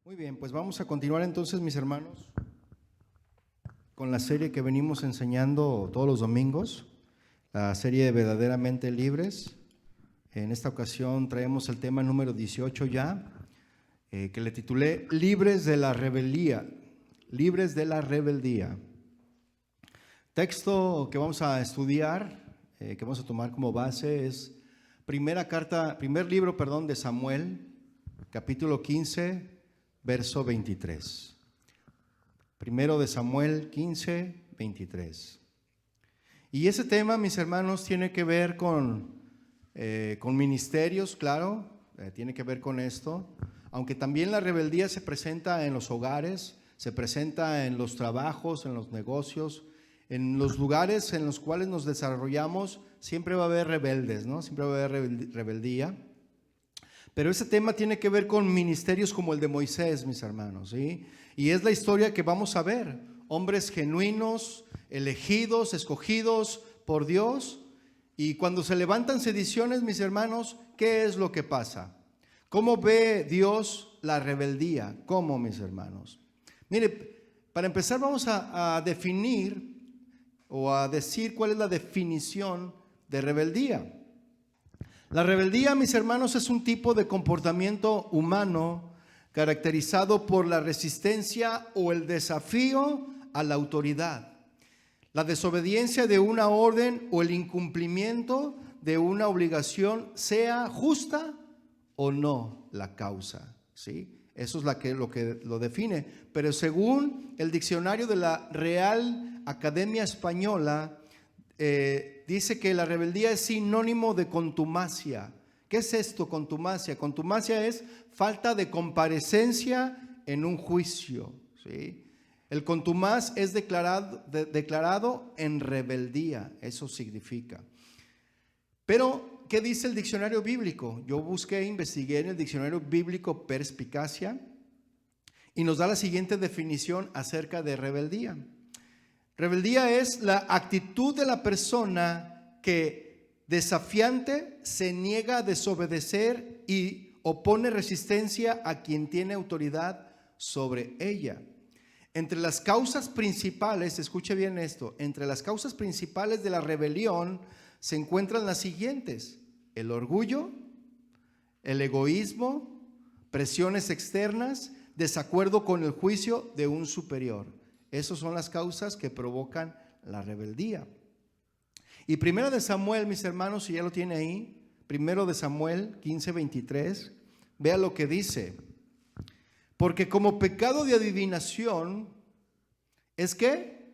Muy bien, pues vamos a continuar entonces, mis hermanos, con la serie que venimos enseñando todos los domingos, la serie de Verdaderamente Libres. En esta ocasión traemos el tema número 18 ya, que le titulé Libres de la Rebeldía. Libres de la Rebeldía. Texto que vamos a estudiar, que vamos a tomar como base es primer libro de Samuel, capítulo 15, verso 23. Primero de Samuel 15, 23. Y ese tema, mis hermanos, tiene que ver con ministerios, claro, tiene que ver con esto. Aunque también la rebeldía se presenta en los hogares, se presenta en los trabajos, en los negocios, en los lugares en los cuales nos desarrollamos, siempre va a haber rebeldes, ¿no? Siempre va a haber rebeldía. Pero ese tema tiene que ver con ministerios como el de Moisés, mis hermanos, ¿sí? Y es la historia que vamos a ver. Hombres genuinos, elegidos, escogidos por Dios. Y cuando se levantan sediciones, mis hermanos, ¿qué es lo que pasa? ¿Cómo ve Dios la rebeldía? ¿Cómo, mis hermanos? Mire, para empezar vamos a definir o a decir cuál es la definición de rebeldía. La rebeldía, mis hermanos, es un tipo de comportamiento humano caracterizado por la resistencia o el desafío a la autoridad, la desobediencia de una orden o el incumplimiento de una obligación, sea justa o no la causa, ¿sí? Eso es lo que lo define. Pero según el diccionario de la Real Academia Española, dice que la rebeldía es sinónimo de contumacia. ¿Qué es esto, contumacia? Contumacia es falta de comparecencia en un juicio, ¿sí? El contumaz es declarado en rebeldía, eso significa. Pero, ¿qué dice el diccionario bíblico? Yo investigué en el diccionario bíblico Perspicacia y nos da la siguiente definición acerca de rebeldía. Rebeldía es la actitud de la persona que desafiante se niega a desobedecer y opone resistencia a quien tiene autoridad sobre ella. Entre las causas principales, escuche bien esto, entre las causas principales de la rebelión se encuentran las siguientes: el orgullo, el egoísmo, presiones externas, desacuerdo con el juicio de un superior. Esas son las causas que provocan la rebeldía. Y primero de Samuel, mis hermanos, si ya lo tiene ahí, primero de Samuel 15, 23, vea lo que dice. Porque como pecado de adivinación es ¿qué?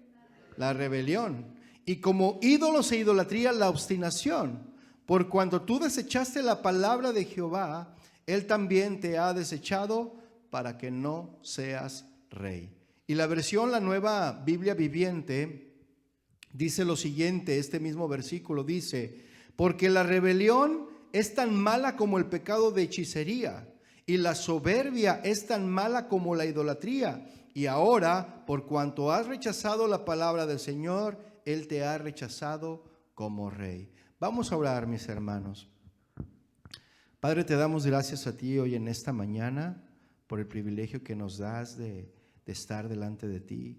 La rebelión. Y como ídolos e idolatría, la obstinación. Por cuanto tú desechaste la palabra de Jehová, Él también te ha desechado para que no seas rey. Y la versión, la Nueva Biblia Viviente, dice lo siguiente, este mismo versículo dice: porque la rebelión es tan mala como el pecado de hechicería, y la soberbia es tan mala como la idolatría. Y ahora, por cuanto has rechazado la palabra del Señor, Él te ha rechazado como rey. Vamos a orar, mis hermanos. Padre, te damos gracias a ti hoy en esta mañana por el privilegio que nos das de estar delante de ti,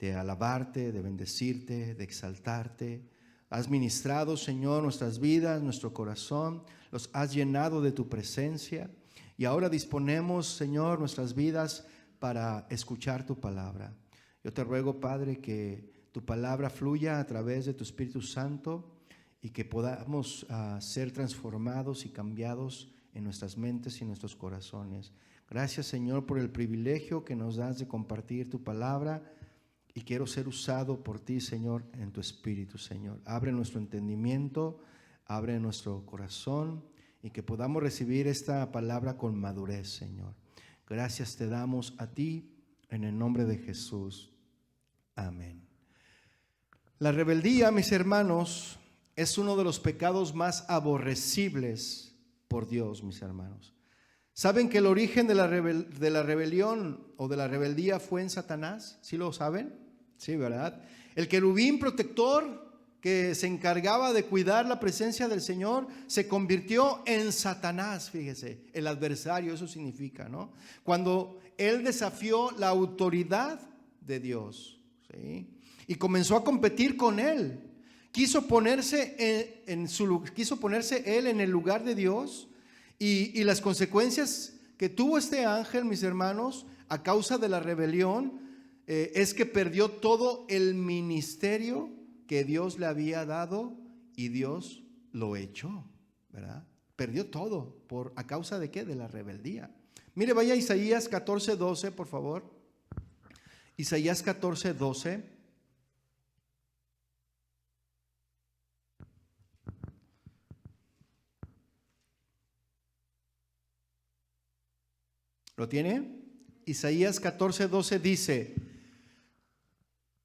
de alabarte, de bendecirte, de exaltarte. Has ministrado, Señor, nuestras vidas, nuestro corazón, los has llenado de tu presencia y ahora disponemos, Señor, nuestras vidas para escuchar tu palabra. Yo te ruego, Padre, que tu palabra fluya a través de tu Espíritu Santo y que podamos ser transformados y cambiados en nuestras mentes y nuestros corazones. Gracias, Señor, por el privilegio que nos das de compartir tu palabra, y quiero ser usado por ti, Señor, en tu Espíritu, Señor. Abre nuestro entendimiento, abre nuestro corazón y que podamos recibir esta palabra con madurez, Señor. Gracias te damos a ti en el nombre de Jesús. Amén. La rebeldía, mis hermanos, es uno de los pecados más aborrecibles por Dios, mis hermanos. ¿Saben que el origen de la rebelión o de la rebeldía fue en Satanás? ¿Sí lo saben? Sí, ¿verdad? El querubín protector que se encargaba de cuidar la presencia del Señor, se convirtió en Satanás, fíjese, el adversario, eso significa, ¿no? Cuando él desafió la autoridad de Dios, ¿sí? Y comenzó a competir con él. Quiso ponerse él en el lugar de Dios, y las consecuencias que tuvo este ángel, mis hermanos, a causa de la rebelión, es que perdió todo el ministerio que Dios le había dado, y Dios lo echó, ¿verdad? Perdió todo a causa de ¿qué? De la rebeldía. Mire, vaya a Isaías 14:12, por favor. Isaías 14:12. ¿Lo tiene? Isaías 14:12 dice: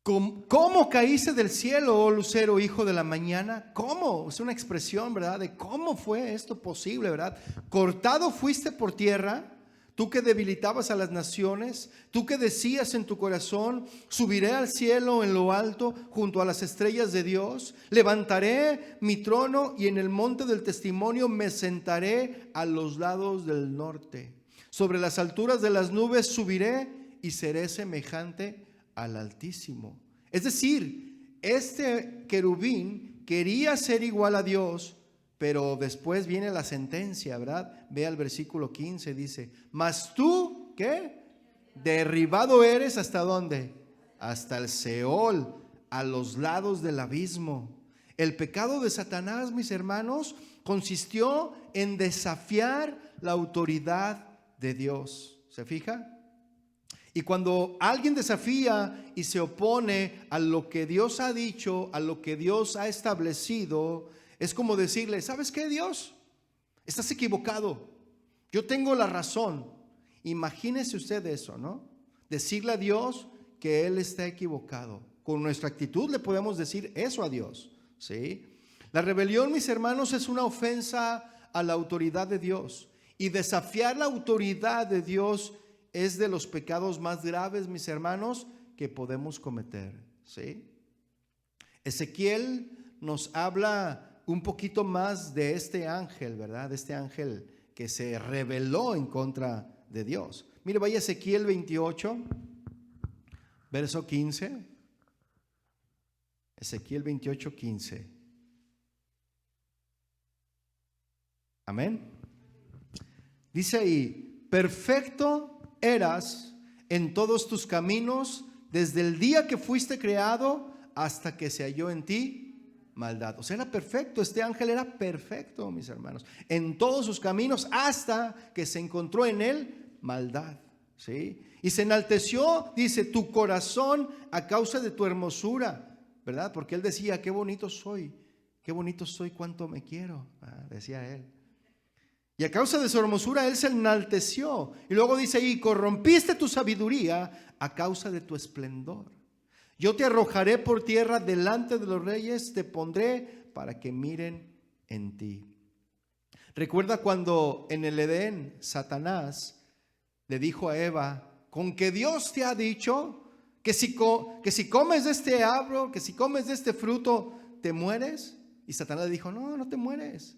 ¿Cómo caíste del cielo, oh lucero, hijo de la mañana? ¿Cómo? Es una expresión, ¿verdad? De cómo fue esto posible, ¿verdad? Cortado fuiste por tierra, tú que debilitabas a las naciones, tú que decías en tu corazón: subiré al cielo en lo alto, junto a las estrellas de Dios. Levantaré mi trono y en el monte del testimonio me sentaré a los lados del norte. Sobre las alturas de las nubes subiré y seré semejante al Altísimo. Es decir, este querubín quería ser igual a Dios, pero después viene la sentencia, ¿verdad? Ve al versículo 15, dice: mas tú, ¿qué? Derribado eres, ¿hasta dónde? Hasta el Seol, a los lados del abismo. El pecado de Satanás, mis hermanos, consistió en desafiar la autoridad de Dios. ¿Se fija? Y cuando alguien desafía y se opone a lo que Dios ha dicho, a lo que Dios ha establecido, es como decirle: ¿sabes qué, Dios? Estás equivocado. Yo tengo la razón. Imagínese usted eso, ¿no? Decirle a Dios que Él está equivocado. Con nuestra actitud le podemos decir eso a Dios, ¿sí? La rebelión, mis hermanos, es una ofensa a la autoridad de Dios. Y desafiar la autoridad de Dios es de los pecados más graves, mis hermanos, que podemos cometer, ¿sí? Ezequiel nos habla un poquito más de este ángel, ¿verdad? De este ángel que se rebeló en contra de Dios. Mire, vaya a Ezequiel 28, verso 15. Ezequiel 28, 15. Amén. Dice ahí: perfecto eras en todos tus caminos desde el día que fuiste creado hasta que se halló en ti maldad. O sea, era perfecto. Este ángel era perfecto, mis hermanos, en todos sus caminos hasta que se encontró en él maldad, ¿sí? Y se enalteció, dice, tu corazón a causa de tu hermosura, ¿verdad? Porque él decía: qué bonito soy, cuánto me quiero, decía él. Y a causa de su hermosura él se enalteció. Y luego dice ahí: corrompiste tu sabiduría a causa de tu esplendor. Yo te arrojaré por tierra delante de los reyes, te pondré para que miren en ti. Recuerda cuando en el Edén Satanás le dijo a Eva: con que Dios te ha dicho que si comes de este árbol, que si comes de este fruto te mueres. Y Satanás le dijo: no, no te mueres.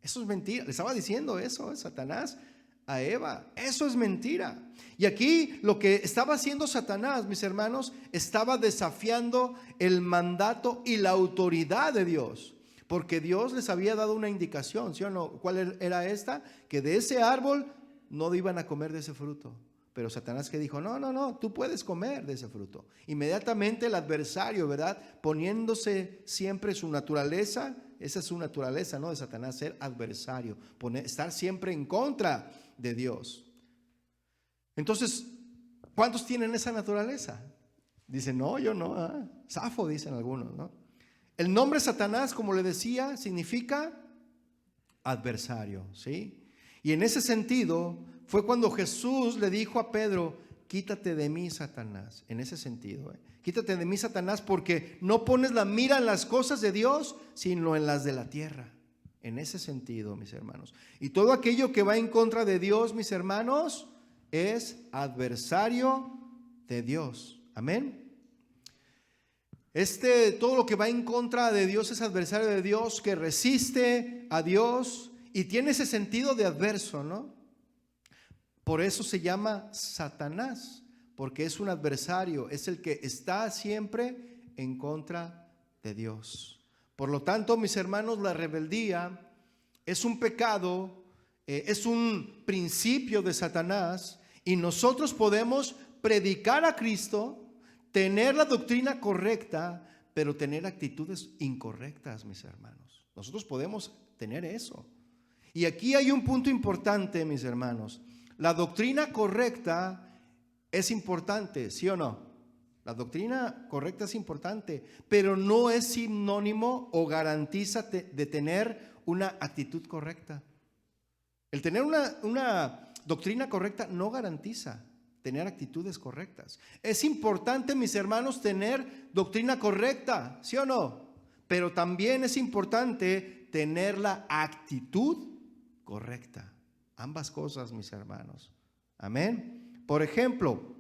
Eso es mentira. Le estaba diciendo eso Satanás a Eva. Eso es mentira. Y aquí lo que estaba haciendo Satanás, mis hermanos, estaba desafiando el mandato y la autoridad de Dios. Porque Dios les había dado una indicación, ¿sí o no? ¿Cuál era esta? Que de ese árbol no iban a comer de ese fruto. Pero Satanás, que dijo: no, tú puedes comer de ese fruto. Inmediatamente el adversario, ¿verdad? Poniéndose siempre su naturaleza. Esa es su naturaleza, ¿no? De Satanás, ser adversario, estar siempre en contra de Dios. Entonces, ¿cuántos tienen esa naturaleza? Dicen: no, yo no. Zafo, dicen algunos, ¿no? El nombre Satanás, como le decía, significa adversario, ¿sí? Y en ese sentido fue cuando Jesús le dijo a Pedro: quítate de mí, Satanás. En ese sentido, quítate de mí, Satanás, porque no pones la mira en las cosas de Dios, sino en las de la tierra. En ese sentido, mis hermanos. Y todo aquello que va en contra de Dios, mis hermanos, es adversario de Dios. Amén. Todo lo que va en contra de Dios es adversario de Dios, que resiste a Dios y tiene ese sentido de adverso, ¿no? Por eso se llama Satanás, porque es un adversario, es el que está siempre en contra de Dios. Por lo tanto, mis hermanos, la rebeldía es un pecado, es un principio de Satanás, y nosotros podemos predicar a Cristo, tener la doctrina correcta, pero tener actitudes incorrectas, mis hermanos. Nosotros podemos tener eso. Y aquí hay un punto importante, mis hermanos. La doctrina correcta es importante, ¿sí o no? La doctrina correcta es importante, pero no es sinónimo o garantiza de tener una actitud correcta. El tener una doctrina correcta no garantiza tener actitudes correctas. Es importante, mis hermanos, tener doctrina correcta, ¿sí o no? Pero también es importante tener la actitud correcta. Ambas cosas, mis hermanos. Amén. Por ejemplo,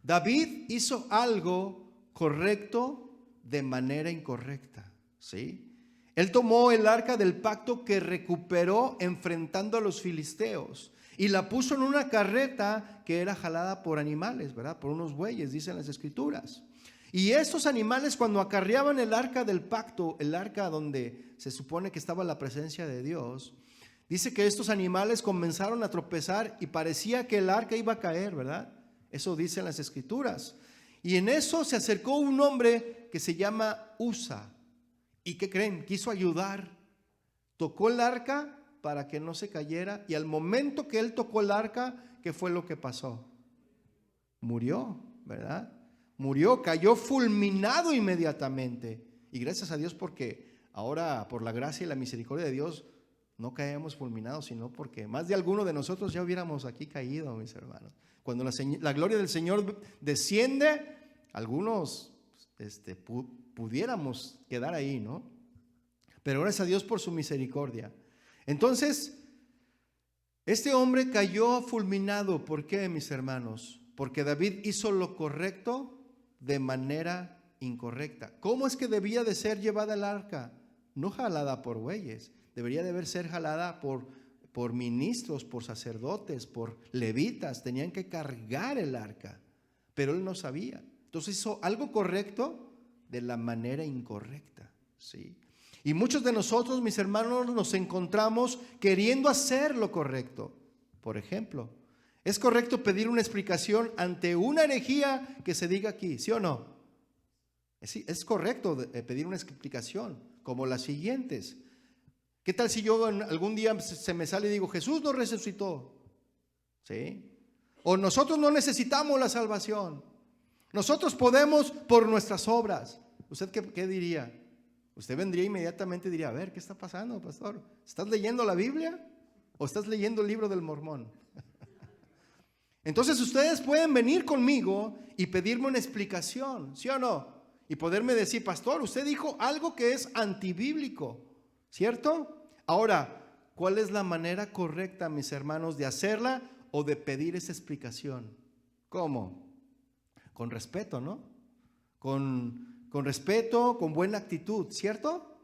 David hizo algo correcto de manera incorrecta, ¿sí? Él tomó el arca del pacto que recuperó enfrentando a los filisteos y la puso en una carreta que era jalada por animales, ¿verdad? Por unos bueyes, dicen las escrituras. Y estos animales, cuando acarreaban el arca del pacto, el arca donde se supone que estaba la presencia de Dios, dice que estos animales comenzaron a tropezar y parecía que el arca iba a caer, ¿verdad? Eso dicen las escrituras. Y en eso se acercó un hombre que se llama Usa. ¿Y qué creen? Quiso ayudar. Tocó el arca para que no se cayera, y al momento que él tocó el arca, ¿qué fue lo que pasó? Murió, ¿verdad? Murió, cayó fulminado inmediatamente. Y gracias a Dios, porque ahora por la gracia y la misericordia de Dios no caemos fulminados, sino porque más de alguno de nosotros ya hubiéramos aquí caído, mis hermanos. Cuando la gloria del Señor desciende, algunos pudiéramos quedar ahí, ¿no? Pero gracias a Dios por su misericordia. Entonces, este hombre cayó fulminado. ¿Por qué, mis hermanos? Porque David hizo lo correcto de manera incorrecta. ¿Cómo es que debía de ser llevada el arca? No jalada por bueyes, debería de ser jalada por ministros, por sacerdotes, por levitas. Tenían que cargar el arca, pero él no sabía. Entonces hizo algo correcto de la manera incorrecta, ¿sí? Y muchos de nosotros, mis hermanos, nos encontramos queriendo hacer lo correcto. Por ejemplo, ¿es correcto pedir una explicación ante una herejía que se diga aquí? ¿Sí o no? Es correcto pedir una explicación, como las siguientes. ¿Qué tal si yo algún día se me sale y digo, Jesús no resucitó? ¿Sí? O nosotros no necesitamos la salvación. Nosotros podemos por nuestras obras. ¿Usted qué diría? Usted vendría inmediatamente y diría, a ver, ¿qué está pasando, pastor? ¿Estás leyendo la Biblia o estás leyendo el libro del Mormón? Entonces ustedes pueden venir conmigo y pedirme una explicación, ¿sí o no? Y poderme decir, pastor, usted dijo algo que es antibíblico, ¿cierto? Ahora, ¿cuál es la manera correcta, mis hermanos, de hacerla o de pedir esa explicación? ¿Cómo? Con respeto, ¿no? Con respeto, con buena actitud, ¿cierto?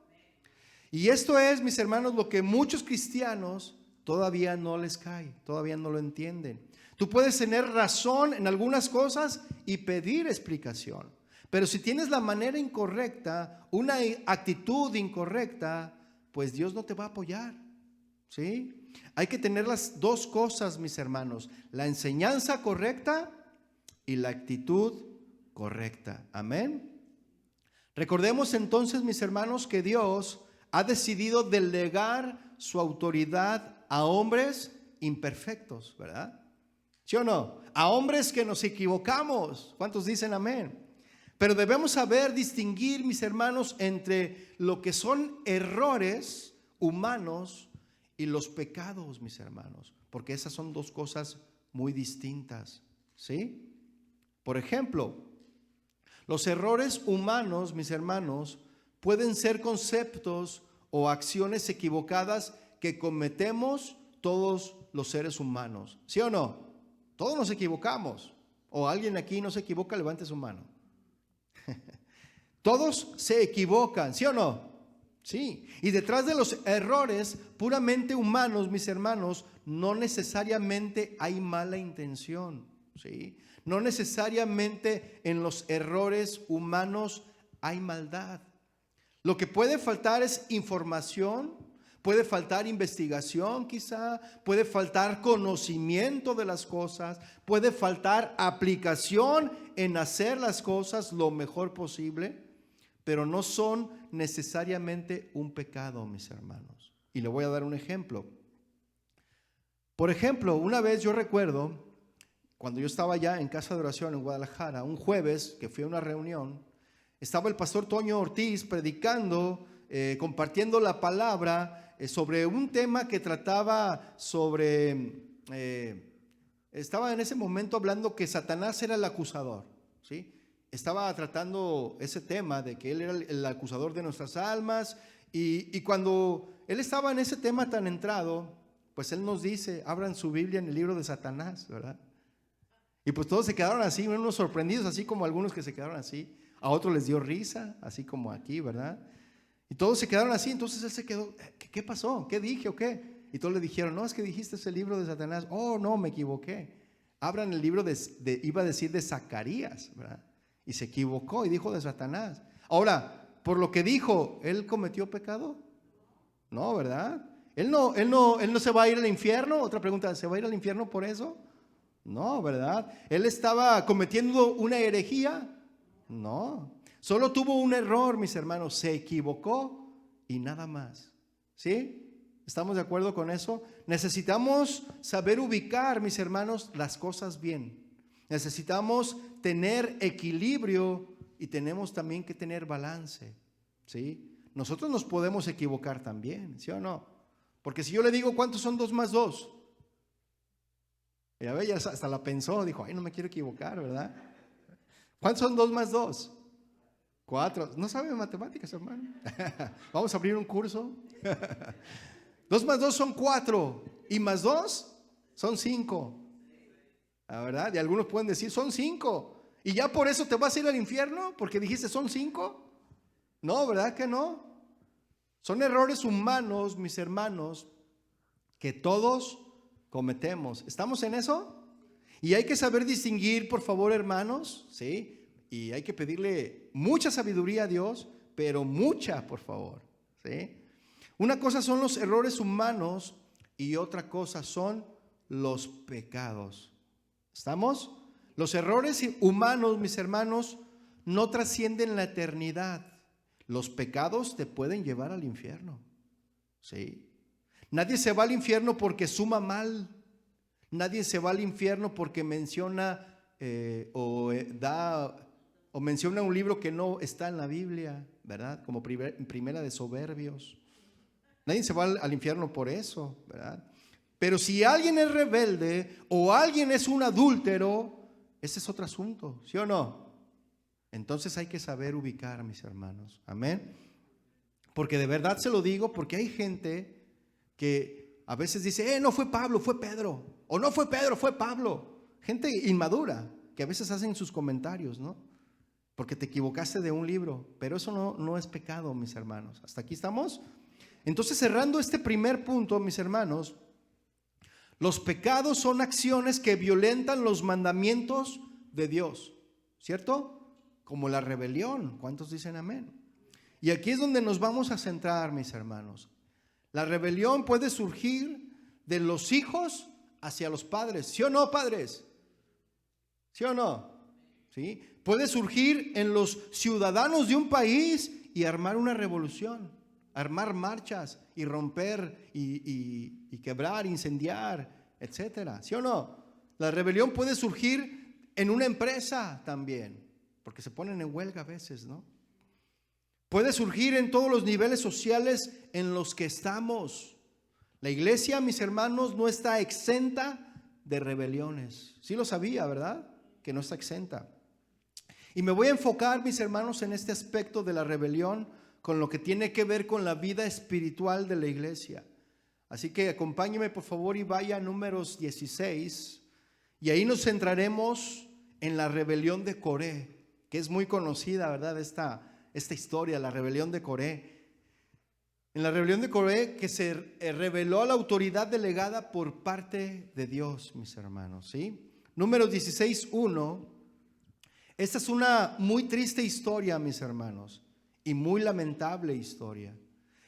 Y esto es, mis hermanos, lo que muchos cristianos todavía no les cae, todavía no lo entienden. Tú puedes tener razón en algunas cosas y pedir explicación, pero si tienes la manera incorrecta, una actitud incorrecta, pues Dios no te va a apoyar, ¿sí? Hay que tener las dos cosas, mis hermanos, la enseñanza correcta y la actitud correcta. Amén. Recordemos entonces, mis hermanos, que Dios ha decidido delegar su autoridad a hombres imperfectos, ¿verdad? ¿Sí o no? A hombres que nos equivocamos. ¿Cuántos dicen amén? Pero debemos saber distinguir, mis hermanos, entre lo que son errores humanos y los pecados, mis hermanos, porque esas son dos cosas muy distintas, ¿sí? Por ejemplo, los errores humanos, mis hermanos, pueden ser conceptos o acciones equivocadas que cometemos todos los seres humanos. ¿Sí o no? Todos nos equivocamos. O alguien aquí no se equivoca, levante su mano. Todos se equivocan, ¿sí o no? Sí. Y detrás de los errores puramente humanos, mis hermanos, no necesariamente hay mala intención, ¿sí? No necesariamente en los errores humanos hay maldad. Lo que puede faltar es información, puede faltar investigación quizá, puede faltar conocimiento de las cosas, puede faltar aplicación en hacer las cosas lo mejor posible, pero no son necesariamente un pecado, mis hermanos. Y le voy a dar un ejemplo. Por ejemplo, una vez yo recuerdo, cuando yo estaba ya en casa de oración en Guadalajara, un jueves que fui a una reunión, estaba el pastor Toño Ortiz predicando, compartiendo la palabra sobre un tema que trataba sobre, estaba en ese momento hablando que Satanás era el acusador, ¿sí? Estaba tratando ese tema de que él era el acusador de nuestras almas y cuando él estaba en ese tema tan entrado, pues él nos dice, abran su Biblia en el libro de Satanás, ¿verdad? Y pues todos se quedaron así, unos sorprendidos, así como algunos que se quedaron así. A otros les dio risa, así como aquí, ¿verdad? Y todos se quedaron así, entonces él se quedó, ¿qué pasó? ¿Qué dije o qué? Y todos le dijeron, no, es que dijiste ese libro de Satanás. Oh, no, me equivoqué. Abran el libro iba a decir de Zacarías, ¿verdad? Y se equivocó y dijo de Satanás. Ahora, por lo que dijo, ¿él cometió pecado? No, ¿verdad? Él no se va a ir al infierno. Otra pregunta, ¿se va a ir al infierno por eso? No, ¿verdad? ¿Él estaba cometiendo una herejía? No, solo tuvo un error, mis hermanos, se equivocó y nada más. ¿Sí? ¿Estamos de acuerdo con eso? Necesitamos saber ubicar, mis hermanos, las cosas bien. Necesitamos tener equilibrio y tenemos también que tener balance. ¿Sí? Nosotros nos podemos equivocar también, ¿sí o no? Porque si yo le digo, ¿cuántos son 2 más 2? Ella hasta la pensó, dijo, ay, no me quiero equivocar, ¿verdad? ¿Cuántos son 2 más 2? 4. ¿No saben matemáticas, hermano? Vamos a abrir un curso. 2 más 2 son 4. Y más 2 son 5. ¿La verdad? Y algunos pueden decir, son 5. ¿Y ya por eso te vas a ir al infierno? ¿Porque dijiste son 5? No, ¿verdad que no? Son errores humanos, mis hermanos, que todos cometemos. ¿Estamos en eso? Y hay que saber distinguir, por favor, hermanos, ¿sí? Y hay que pedirle mucha sabiduría a Dios, pero mucha, por favor, ¿sí? Una cosa son los errores humanos y otra cosa son los pecados. ¿Estamos? Los errores humanos, mis hermanos, no trascienden la eternidad. Los pecados te pueden llevar al infierno, ¿sí? Nadie se va al infierno porque suma mal. Nadie se va al infierno porque menciona o menciona un libro que no está en la Biblia, ¿verdad? Como Primera de Soberbios. Nadie se va al infierno por eso, ¿verdad? Pero si alguien es rebelde o alguien es un adúltero, ese es otro asunto, ¿sí o no? Entonces hay que saber ubicar, mis hermanos. Amén. Porque de verdad se lo digo, porque hay gente que a veces dice, no fue Pablo, fue Pedro. O no fue Pedro, fue Pablo. Gente inmadura que a veces hacen sus comentarios, ¿no? Porque te equivocaste de un libro. Pero eso no es pecado, mis hermanos. ¿Hasta aquí estamos? Entonces, cerrando este primer punto, mis hermanos, los pecados son acciones que violentan los mandamientos de Dios, ¿cierto? Como la rebelión. ¿Cuántos dicen amén? Y aquí es donde nos vamos a centrar, mis hermanos. La rebelión puede surgir de los hijos hacia los padres. ¿Sí o no, padres? ¿Sí o no? ¿Sí? Puede surgir en los ciudadanos de un país y armar una revolución, armar marchas y romper y quebrar, incendiar, etcétera. ¿Sí o no? La rebelión puede surgir en una empresa también, porque se ponen en huelga a veces, ¿no? Puede surgir en todos los niveles sociales en los que estamos. La iglesia, mis hermanos, no está exenta de rebeliones. Sí lo sabía, ¿verdad? Que no está exenta. Y me voy a enfocar, mis hermanos, en este aspecto de la rebelión con lo que tiene que ver con la vida espiritual de la iglesia. Así que acompáñeme, por favor, y vaya a Números 16. Y ahí nos centraremos en la rebelión de Coré, que es muy conocida, ¿verdad? Esta esta historia, la rebelión de Coré. En la rebelión de Coré, que se reveló la autoridad delegada por parte de Dios, mis hermanos, ¿sí? Números 16:1. Esta es una muy triste historia, mis hermanos, y muy lamentable historia.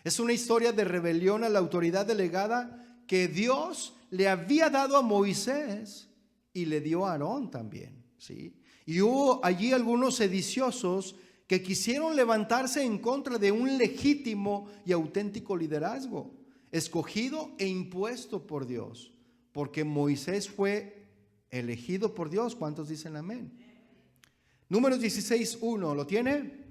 Es una historia de rebelión a la autoridad delegada que Dios le había dado a Moisés y le dio a Aarón también, ¿sí? Y hubo allí algunos sediciosos que quisieron levantarse en contra de un legítimo y auténtico liderazgo, escogido e impuesto por Dios, porque Moisés fue elegido por Dios. ¿Cuántos dicen amén? Números 16:1, ¿lo tiene?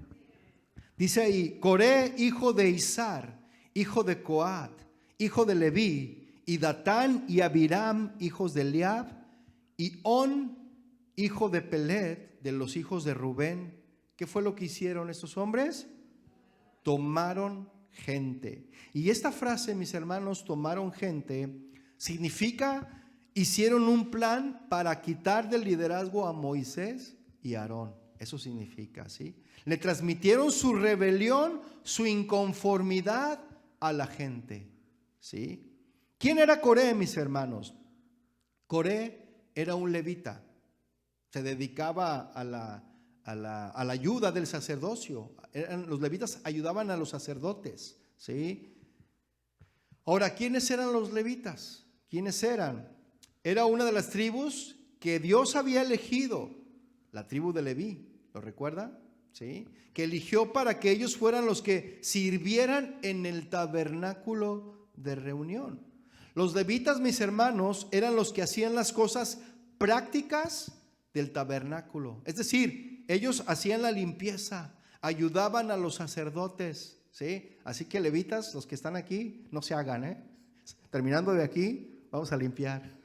Dice ahí: Coré, hijo de Izar, hijo de Coat, hijo de Leví, y Datán y Abiram, hijos de Eliab, y On, hijo de Pelet, de los hijos de Rubén. ¿Qué fue lo que hicieron estos hombres? Tomaron gente. Y esta frase, mis hermanos, tomaron gente, significa hicieron un plan para quitar del liderazgo a Moisés y Aarón. Eso significa, ¿sí? Le transmitieron su rebelión, su inconformidad a la gente, ¿sí? ¿Quién era Coré, mis hermanos? Coré era un levita. Se dedicaba a la ayuda del sacerdocio. Los levitas ayudaban a los sacerdotes, ¿sí? Ahora, ¿quiénes eran los levitas? ¿Quiénes eran? Era una de las tribus que Dios había elegido, la tribu de Leví, ¿lo recuerda? ¿Sí? Que eligió para que ellos fueran los que sirvieran en el tabernáculo de reunión. Los levitas, mis hermanos, eran los que hacían las cosas prácticas del tabernáculo. Es decir, ellos hacían la limpieza, ayudaban a los sacerdotes, ¿sí? Así que levitas, los que están aquí, no se hagan, ¿eh? Terminando de aquí, vamos a limpiar.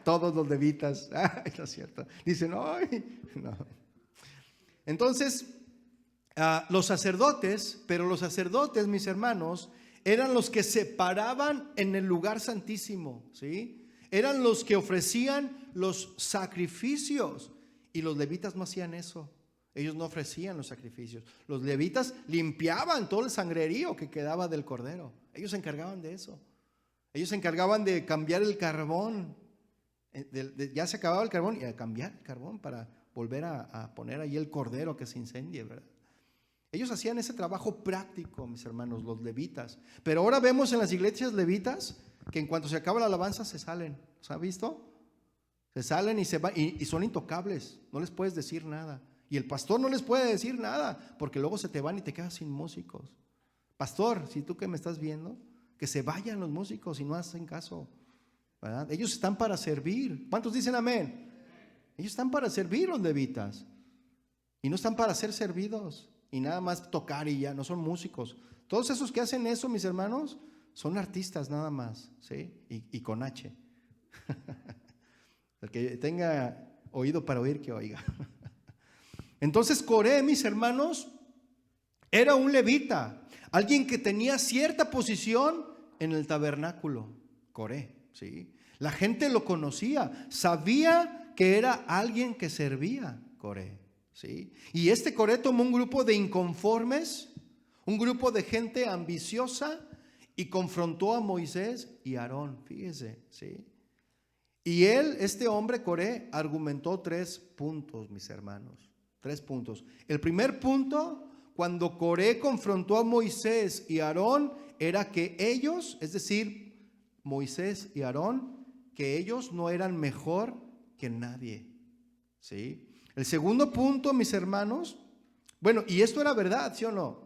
Todos los levitas. Ay, no es cierto. Dicen, ay, no. Entonces, los sacerdotes, pero los sacerdotes, mis hermanos, eran los que se paraban en el lugar santísimo, ¿sí? Eran los que ofrecían los sacrificios, y los levitas no hacían eso. Ellos no ofrecían los sacrificios. Los levitas limpiaban todo el sangrerío que quedaba del cordero. Ellos se encargaban de eso. Ellos se encargaban de cambiar el carbón. Ya se acababa el carbón, y a cambiar el carbón para volver a poner ahí el cordero que se incendie, ¿verdad? Ellos hacían ese trabajo práctico, mis hermanos, los levitas. Pero ahora vemos en las iglesias levitas que en cuanto se acaba la alabanza se salen. ¿Se ha visto? Se salen y se van, y son intocables. No les puedes decir nada. Y el pastor no les puede decir nada, porque luego se te van y te quedas sin músicos. Pastor, si tú que me estás viendo, que se vayan los músicos y no hacen caso, ¿verdad? Ellos están para servir. ¿Cuántos dicen amén? Ellos están para servir, los levitas, y no están para ser servidos y nada más tocar y ya. No son músicos. Todos esos que hacen eso, mis hermanos, son artistas nada más, ¿sí? Y con H. El que tenga oído para oír, que oiga. Entonces Coré, mis hermanos, era un levita, alguien que tenía cierta posición en el tabernáculo. Coré, ¿sí? La gente lo conocía, sabía que era alguien que servía. Coré, ¿sí? Y este Coré tomó un grupo de inconformes, un grupo de gente ambiciosa, y confrontó a Moisés y Aarón. Fíjese, ¿sí? Y este hombre Coré, argumentó 3 puntos, mis hermanos. 3 puntos. El primer punto, cuando Coré confrontó a Moisés y Aarón, era que ellos, es decir, Moisés y Aarón, que ellos no eran mejor que nadie, ¿sí? El segundo punto, mis hermanos, bueno, y esto era verdad, ¿sí o no?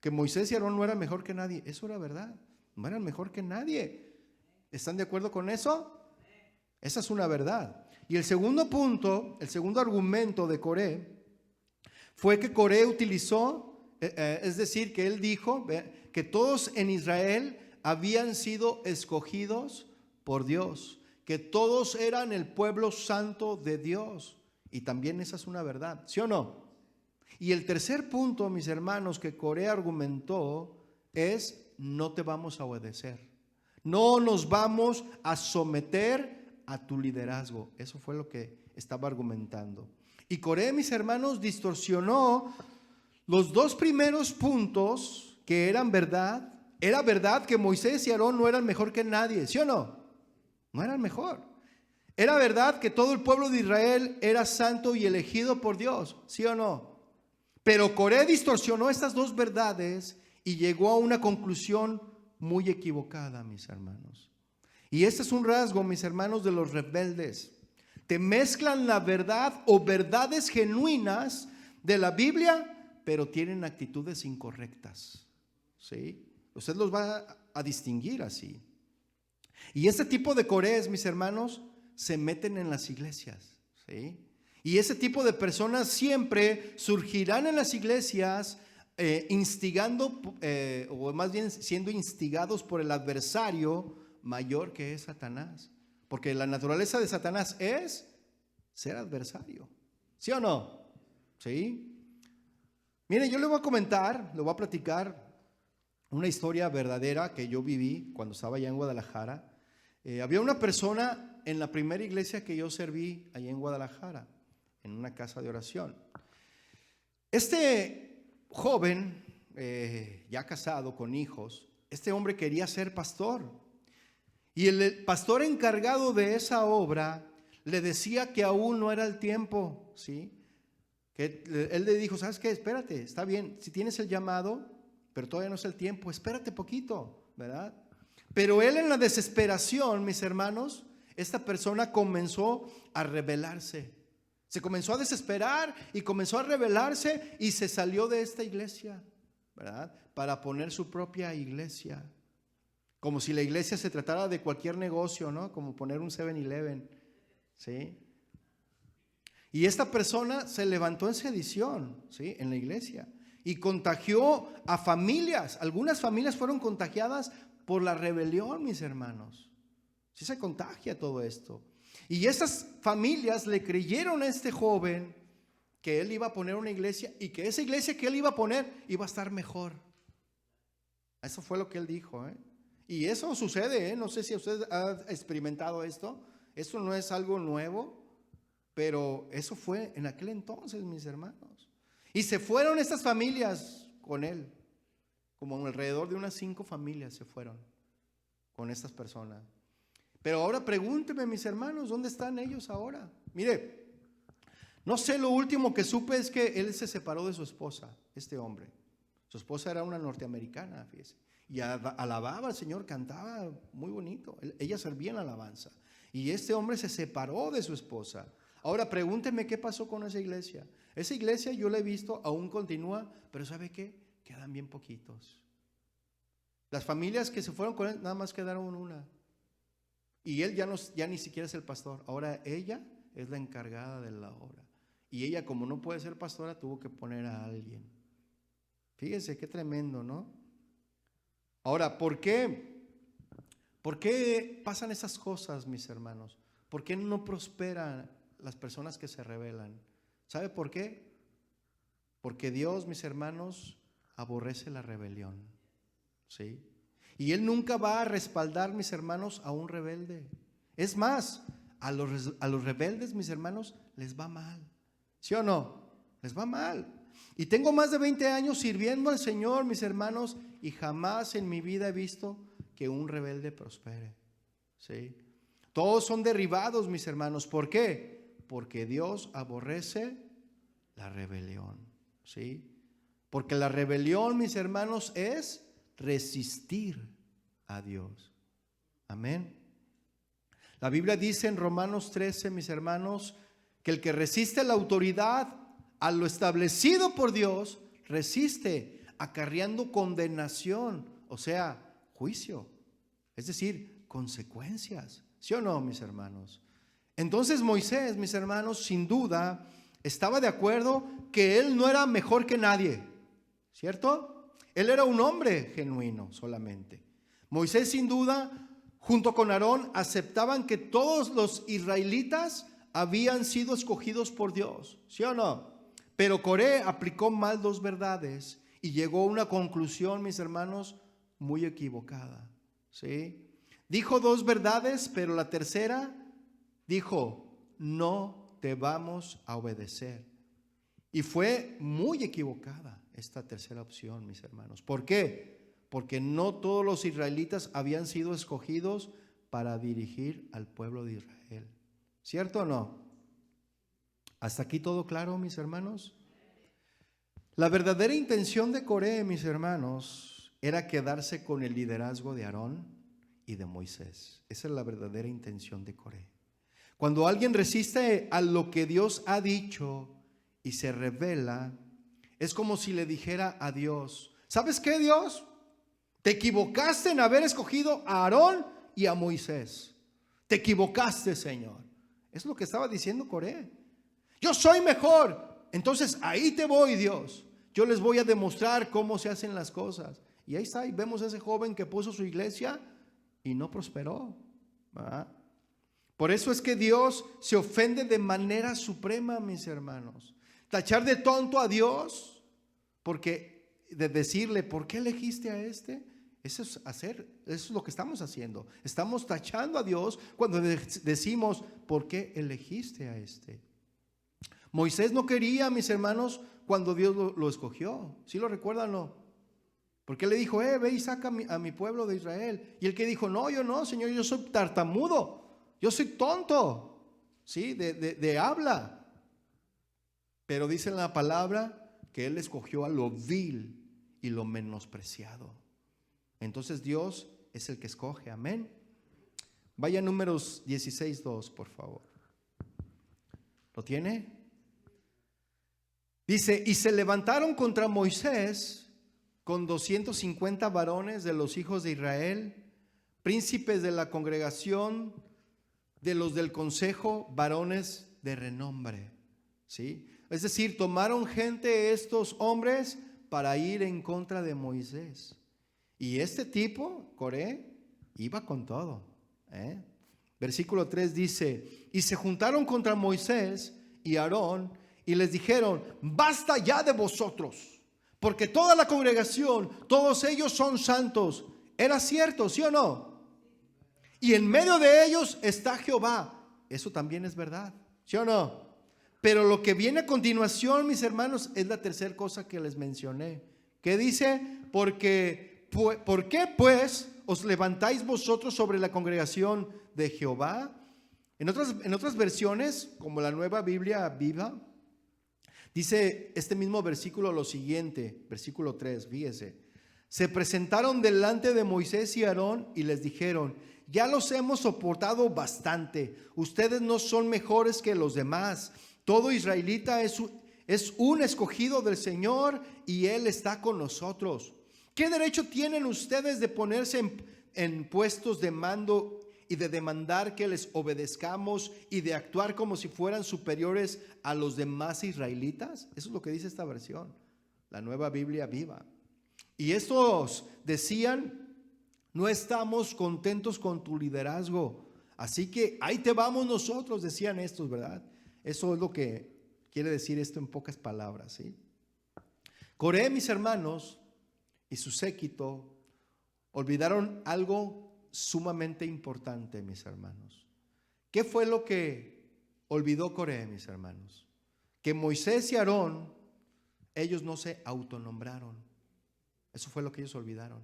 Que Moisés y Aarón no eran mejor que nadie. Eso era verdad, no eran mejor que nadie. ¿Están de acuerdo con eso? Esa es una verdad. Y el segundo punto, el segundo argumento de Coré, fue que Coré utilizó, es decir, que él dijo que todos en Israel habían sido escogidos por Dios, que todos eran el pueblo santo de Dios. Y también esa es una verdad, ¿sí o no? Y el tercer punto, mis hermanos, que Coré argumentó es: no te vamos a obedecer, no nos vamos a someter a tu liderazgo. Eso fue lo que estaba argumentando. Y Coré, mis hermanos, distorsionó Los dos primeros puntos que eran verdad, era verdad que Moisés y Aarón no eran mejor que nadie, ¿sí o no? No eran mejor. Era verdad que todo el pueblo de Israel era santo y elegido por Dios, ¿sí o no? Pero Coré distorsionó estas dos verdades y llegó a una conclusión muy equivocada, mis hermanos. Y este es un rasgo, mis hermanos, de los rebeldes. Te mezclan la verdad o verdades genuinas de la Biblia, pero tienen actitudes incorrectas, ¿sí? Usted los va a distinguir así. Y este tipo de Corés, mis hermanos, se meten en las iglesias, ¿sí? Y ese tipo de personas siempre surgirán en las iglesias instigando, o más bien siendo instigados por el adversario mayor que es Satanás. Porque la naturaleza de Satanás es ser adversario, ¿sí o no? ¿Sí? Mire, yo le voy a comentar, le voy a platicar una historia verdadera que yo viví cuando estaba allá en Guadalajara. Había una persona en la primera iglesia que yo serví allá en Guadalajara, en una casa de oración. Este joven, ya casado con hijos, este hombre quería ser pastor. Y el pastor encargado de esa obra le decía que aún no era el tiempo, ¿sí? Que él le dijo, ¿sabes qué? Espérate, está bien, si tienes el llamado, pero todavía no es el tiempo, espérate poquito, ¿verdad? Pero él en la desesperación, mis hermanos, esta persona comenzó a rebelarse. Se comenzó a desesperar y comenzó a rebelarse y se salió de esta iglesia, ¿verdad? Para poner su propia iglesia. Como si la iglesia se tratara de cualquier negocio, ¿no? Como poner un 7-Eleven, ¿sí? Y esta persona se levantó en sedición, ¿sí? En la iglesia. Y contagió a familias. Algunas familias fueron contagiadas por la rebelión, mis hermanos. Sí se contagia todo esto. Y esas familias le creyeron a este joven que él iba a poner una iglesia y que esa iglesia que él iba a poner iba a estar mejor. Eso fue lo que él dijo, ¿eh? Y eso sucede, ¿eh? No sé si usted ha experimentado esto. Esto no es algo nuevo, pero eso fue en aquel entonces, mis hermanos. Y se fueron estas familias con él, como alrededor de unas 5 familias se fueron con estas personas. Pero ahora pregúnteme, mis hermanos, ¿dónde están ellos ahora? Mire, no sé, lo último que supe es que él se separó de su esposa, este hombre. Su esposa era una norteamericana, fíjese. Y alababa al Señor, cantaba muy bonito. Ella servía en la alabanza. Y este hombre se separó de su esposa. Ahora pregúnteme qué pasó con esa iglesia. Esa iglesia yo la he visto, aún continúa, pero ¿sabe qué? Quedan bien poquitos. Las familias que se fueron con él, nada más quedaron una. Y él ya ni siquiera es el pastor. Ahora ella es la encargada de la obra. Y ella, como no puede ser pastora, tuvo que poner a alguien. Fíjese qué tremendo, ¿no? Ahora, ¿por qué? ¿Por qué pasan esas cosas, mis hermanos? ¿Por qué no prosperan las personas que se rebelan? ¿Sabe por qué? Porque Dios, mis hermanos, aborrece la rebelión, ¿sí? Y Él nunca va a respaldar, mis hermanos, a un rebelde. Es más, a los rebeldes, mis hermanos, les va mal. ¿Sí o no? Les va mal. Y tengo más de 20 años sirviendo al Señor, mis hermanos, y jamás en mi vida he visto que un rebelde prospere, ¿sí? Todos son derribados, mis hermanos. ¿Por qué? Porque Dios aborrece la rebelión, ¿sí? Porque la rebelión, mis hermanos, es resistir a Dios. Amén. La Biblia dice en Romanos 13, mis hermanos, que el que resiste a la autoridad, a lo establecido por Dios, resiste, acarreando condenación, o sea, juicio, es decir, consecuencias. ¿Sí o no, mis hermanos? Entonces Moisés, mis hermanos, sin duda estaba de acuerdo que él no era mejor que nadie, ¿cierto? Él era un hombre genuino solamente. Moisés, sin duda, junto con Aarón, aceptaban que todos los israelitas habían sido escogidos por Dios, ¿sí o no? Pero Coré aplicó mal 2 verdades y llegó a una conclusión, mis hermanos, muy equivocada, ¿sí? Dijo 2 verdades, pero la tercera dijo, no te vamos a obedecer. Y fue muy equivocada esta tercera opción, mis hermanos. ¿Por qué? Porque no todos los israelitas habían sido escogidos para dirigir al pueblo de Israel. ¿Cierto o no? ¿Hasta aquí todo claro, mis hermanos? La verdadera intención de Coré, mis hermanos, era quedarse con el liderazgo de Aarón y de Moisés. Esa es la verdadera intención de Coré. Cuando alguien resiste a lo que Dios ha dicho y se rebela, es como si le dijera a Dios: ¿sabes qué, Dios? Te equivocaste en haber escogido a Aarón y a Moisés. Te equivocaste, Señor. Es lo que estaba diciendo Coré. Yo soy mejor, entonces ahí te voy, Dios. Yo les voy a demostrar cómo se hacen las cosas. Y ahí está, y vemos a ese joven que puso su iglesia y no prosperó, ¿verdad? Por eso es que Dios se ofende de manera suprema, mis hermanos. Tachar de tonto a Dios, porque de decirle: ¿por qué elegiste a este? Eso es lo que estamos haciendo. Estamos tachando a Dios cuando decimos: ¿por qué elegiste a este? Moisés no quería, mis hermanos, cuando Dios lo escogió. ¿Sí lo recuerdan, no? Porque le dijo: ve y saca a mi pueblo de Israel. Y el que dijo: no, yo no, Señor, yo soy tartamudo, yo soy tonto, ¿sí? De habla. Pero dice en la palabra que él escogió a lo vil y lo menospreciado. Entonces Dios es el que escoge, amén. Vaya a Números 16:2, por favor. ¿Lo tiene? Dice: y se levantaron contra Moisés con 250 varones de los hijos de Israel, príncipes de la congregación, de los del consejo, varones de renombre. ¿Sí? Es decir, tomaron gente estos hombres para ir en contra de Moisés. Y este tipo, Coré, iba con todo. Versículo 3 dice: y se juntaron contra Moisés y Aarón y les dijeron: basta ya de vosotros, porque toda la congregación, todos ellos son santos. ¿Era cierto, sí o no? Y en medio de ellos está Jehová. Eso también es verdad, ¿sí o no? Pero lo que viene a continuación, mis hermanos, es la tercera cosa que les mencioné. ¿Qué dice? ¿Por qué pues os levantáis vosotros sobre la congregación de Jehová? En otras versiones, como la Nueva Biblia Viva, dice este mismo versículo lo siguiente, versículo 3, fíjese: se presentaron delante de Moisés y Aarón y les dijeron: ya los hemos soportado bastante, ustedes no son mejores que los demás. Todo israelita es un escogido del Señor y Él está con nosotros. ¿Qué derecho tienen ustedes de ponerse en puestos de mando y de demandar que les obedezcamos y de actuar como si fueran superiores a los demás israelitas? Eso es lo que dice esta versión, la Nueva Biblia Viva. Y estos decían: no estamos contentos con tu liderazgo, así que ahí te vamos nosotros, decían estos, ¿verdad? Eso es lo que quiere decir esto en pocas palabras, ¿sí? Coré, mis hermanos, y su séquito olvidaron algo sumamente importante, mis hermanos. ¿Qué fue lo que olvidó Coré, mis hermanos? Que Moisés y Aarón, ellos no se autonombraron. Eso fue lo que ellos olvidaron.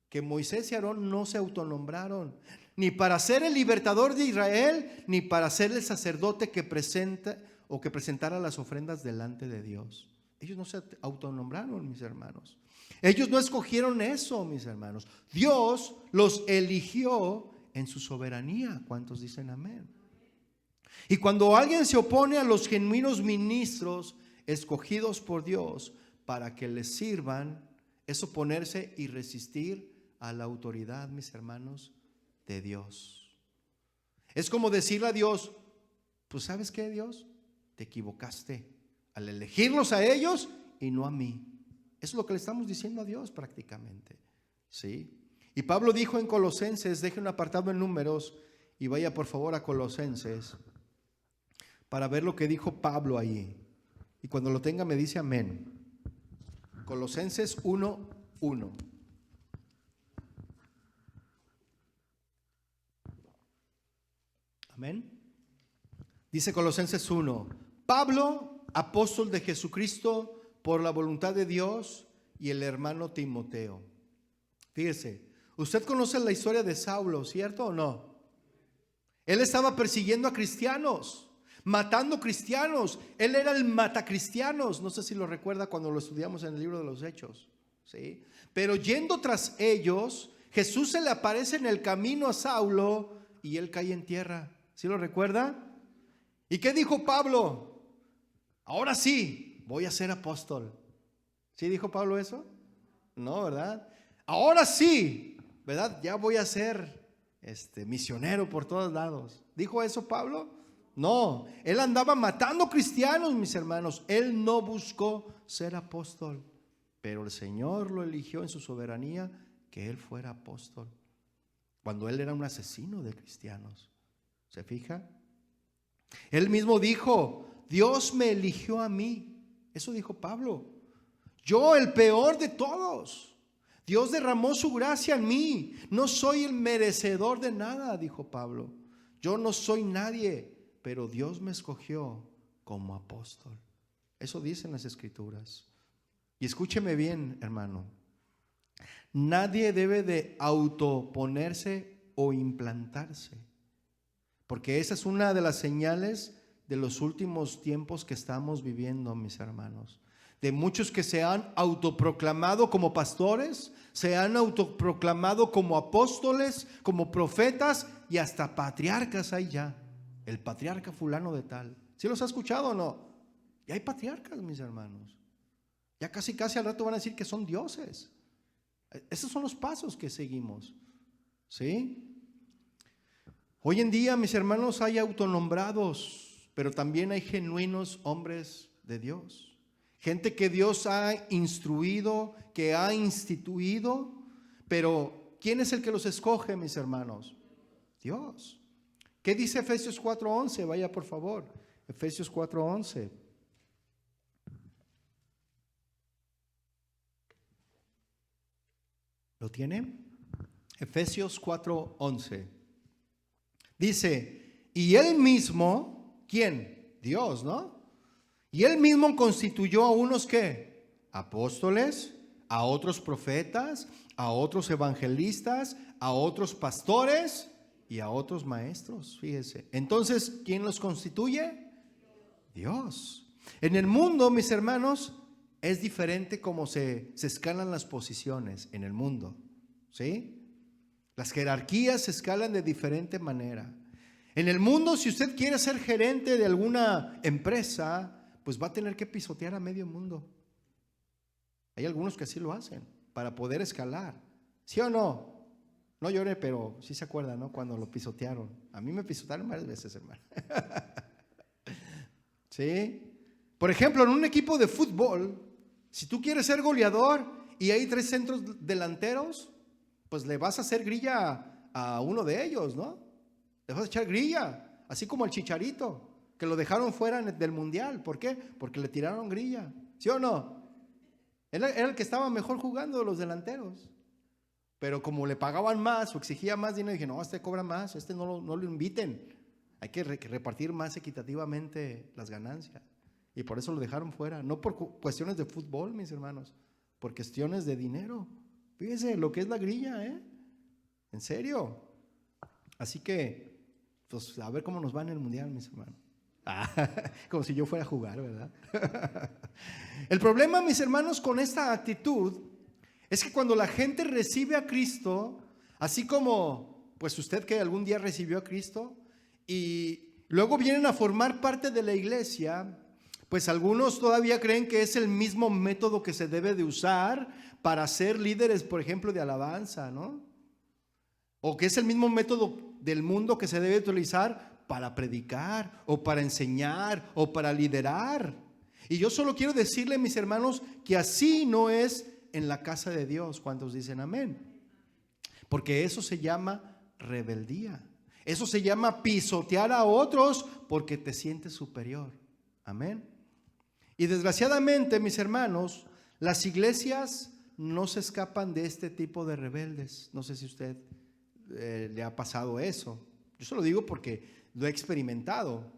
Que Moisés y Aarón no se autonombraron, ni para ser el libertador de Israel, ni para ser el sacerdote que presenta o que presentara las ofrendas delante de Dios. Ellos no se autonombraron, mis hermanos. Ellos no escogieron eso, mis hermanos. Dios los eligió en su soberanía. ¿Cuántos dicen amén? Y cuando alguien se opone a los genuinos ministros escogidos por Dios para que les sirvan, es oponerse y resistir a la autoridad, mis hermanos, de Dios. Es como decirle a Dios: pues ¿sabes qué, Dios? Te equivocaste al elegirlos a ellos y no a mí. Eso es lo que le estamos diciendo a Dios prácticamente, ¿sí? Y Pablo dijo en Colosenses, deje un apartado en Números y vaya por favor a Colosenses para ver lo que dijo Pablo ahí. Y cuando lo tenga me dice amén. Colosenses 1:1. Amén. Dice Colosenses 1: Pablo, apóstol de Jesucristo por la voluntad de Dios, y el hermano Timoteo. Fíjese, usted conoce la historia de Saulo, ¿cierto o no? Él estaba persiguiendo a cristianos, matando cristianos. Él era el matacristianos. No sé si lo recuerda cuando lo estudiamos en el libro de los Hechos, ¿sí? Pero yendo tras ellos, Jesús se le aparece en el camino a Saulo y él cae en tierra. ¿Sí lo recuerda? ¿Y qué dijo Pablo? Ahora sí, voy a ser apóstol. ¿Sí dijo Pablo eso? No, ¿verdad? Ahora sí, ¿verdad? Ya voy a ser misionero por todos lados. ¿Dijo eso Pablo? No, él andaba matando cristianos, mis hermanos. Él no buscó ser apóstol, pero el Señor lo eligió en su soberanía que él fuera apóstol, cuando él era un asesino de cristianos. ¿Se fija? Él mismo dijo, Dios me eligió a mí. Eso dijo Pablo. Yo, el peor de todos. Dios derramó su gracia en mí. No soy el merecedor de nada, dijo Pablo. Yo no soy nadie, pero Dios me escogió como apóstol. Eso dicen las Escrituras. Y escúcheme bien, hermano. Nadie debe de autoponerse o implantarse, porque esa es una de las señales de los últimos tiempos que estamos viviendo, mis hermanos. De muchos que se han autoproclamado como pastores, se han autoproclamado como apóstoles, como profetas y hasta patriarcas hay ya. El patriarca fulano de tal. ¿Sí los ha escuchado o no? Ya hay patriarcas, mis hermanos. Ya casi al rato van a decir que son dioses. Esos son los pasos que seguimos, ¿sí? Hoy en día, mis hermanos, hay autonombrados, pero también hay genuinos hombres de Dios. Gente que Dios ha instruido, que ha instituido, pero ¿quién es el que los escoge, mis hermanos? Dios. ¿Qué dice Efesios 4:11? Vaya por favor, Efesios 4:11. ¿Lo tiene? Efesios 4:11. Dice, y él mismo, ¿quién? Dios, ¿no? Y él mismo constituyó a unos ¿qué? Apóstoles, a otros profetas, a otros evangelistas, a otros pastores y a otros maestros. Fíjese. Entonces, ¿quién los constituye? Dios. En el mundo, mis hermanos, es diferente cómo se escalan las posiciones en el mundo, ¿sí? Las jerarquías se escalan de diferente manera. En el mundo, si usted quiere ser gerente de alguna empresa, pues va a tener que pisotear a medio mundo. Hay algunos que así lo hacen para poder escalar. ¿Sí o no? No llore, pero sí se acuerda, ¿no? Cuando lo pisotearon. A mí me pisotearon varias veces, hermano. ¿Sí? Por ejemplo, en un equipo de fútbol, si tú quieres ser goleador y hay 3 centros delanteros, pues le vas a hacer grilla a uno de ellos, ¿no? Le vas a echar grilla, así como al Chicharito, que lo dejaron fuera del mundial. ¿Por qué? Porque le tiraron grilla. ¿Sí o no? Era el que estaba mejor jugando de los delanteros. Pero como le pagaban más o exigía más dinero, dije, no, este cobra más, no lo inviten. Hay que repartir más equitativamente las ganancias. Y por eso lo dejaron fuera. No por cuestiones de fútbol, mis hermanos, por cuestiones de dinero. Fíjense lo que es la grilla, ¿eh? En serio. Así que, pues a ver cómo nos va en el mundial, mis hermanos. Como si yo fuera a jugar, ¿verdad? El problema, mis hermanos, con esta actitud es que cuando la gente recibe a Cristo, así como pues usted que algún día recibió a Cristo y luego vienen a formar parte de la iglesia, pues algunos todavía creen que es el mismo método que se debe de usar para ser líderes, por ejemplo, de alabanza, ¿no? O que es el mismo método del mundo que se debe utilizar para predicar o para enseñar o para liderar. Y yo solo quiero decirle, mis hermanos, que así no es en la casa de Dios. ¿Cuántos dicen amén? Porque eso se llama rebeldía. Eso se llama pisotear a otros porque te sientes superior. Amén. Y desgraciadamente, mis hermanos, las iglesias no se escapan de este tipo de rebeldes. No sé si a usted le ha pasado eso. Yo se lo digo porque lo he experimentado.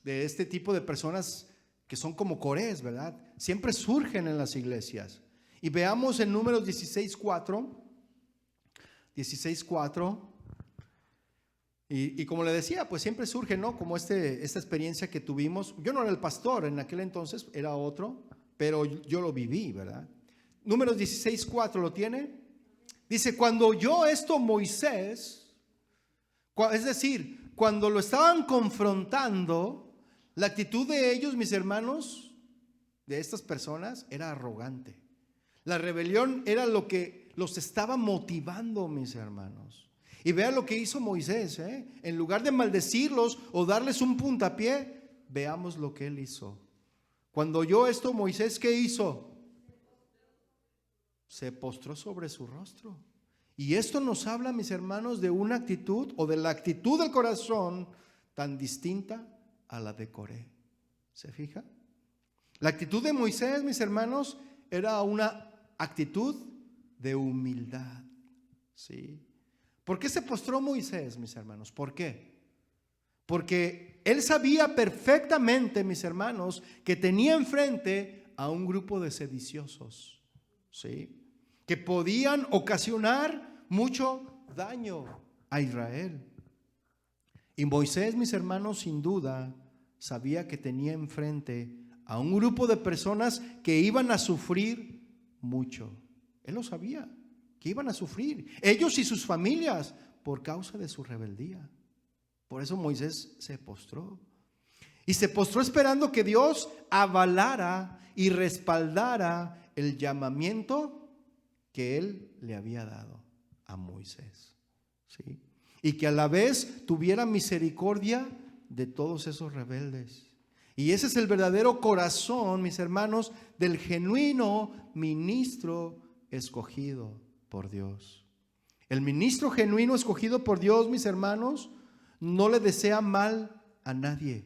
De este tipo de personas que son como Corés, ¿verdad? Siempre surgen en las iglesias. Y veamos en Números 16:4. 16:4. Y como le decía, pues siempre surge, ¿no? Como esta experiencia que tuvimos. Yo no era el pastor en aquel entonces, era otro, pero yo lo viví, ¿verdad? Números 16:4, ¿lo tiene? Dice, cuando oyó esto Moisés, es decir, cuando lo estaban confrontando, la actitud de ellos, mis hermanos, de estas personas, era arrogante. La rebelión era lo que los estaba motivando, mis hermanos. Y vean lo que hizo Moisés, ¿eh? En lugar de maldecirlos o darles un puntapié, veamos lo que él hizo. Cuando oyó esto Moisés, ¿qué hizo? Se postró sobre su rostro. Y esto nos habla, mis hermanos, de una actitud o de la actitud del corazón tan distinta a la de Coré. ¿Se fija? La actitud de Moisés, mis hermanos, era una actitud de humildad. ¿Sí? ¿Por qué se postró Moisés, mis hermanos? ¿Por qué? Porque él sabía perfectamente, mis hermanos, que tenía enfrente a un grupo de sediciosos, ¿sí? Que podían ocasionar mucho daño a Israel. Y Moisés, mis hermanos, sin duda, sabía que tenía enfrente a un grupo de personas que iban a sufrir mucho. Él lo sabía, que iban a sufrir, ellos y sus familias, por causa de su rebeldía. Por eso Moisés se postró. Y se postró esperando que Dios avalara y respaldara el llamamiento que él le había dado a Moisés, ¿sí? Y que a la vez tuviera misericordia de todos esos rebeldes. Y ese es el verdadero corazón, mis hermanos, del genuino ministro escogido por Dios. El ministro genuino escogido por Dios, mis hermanos, no le desea mal a nadie,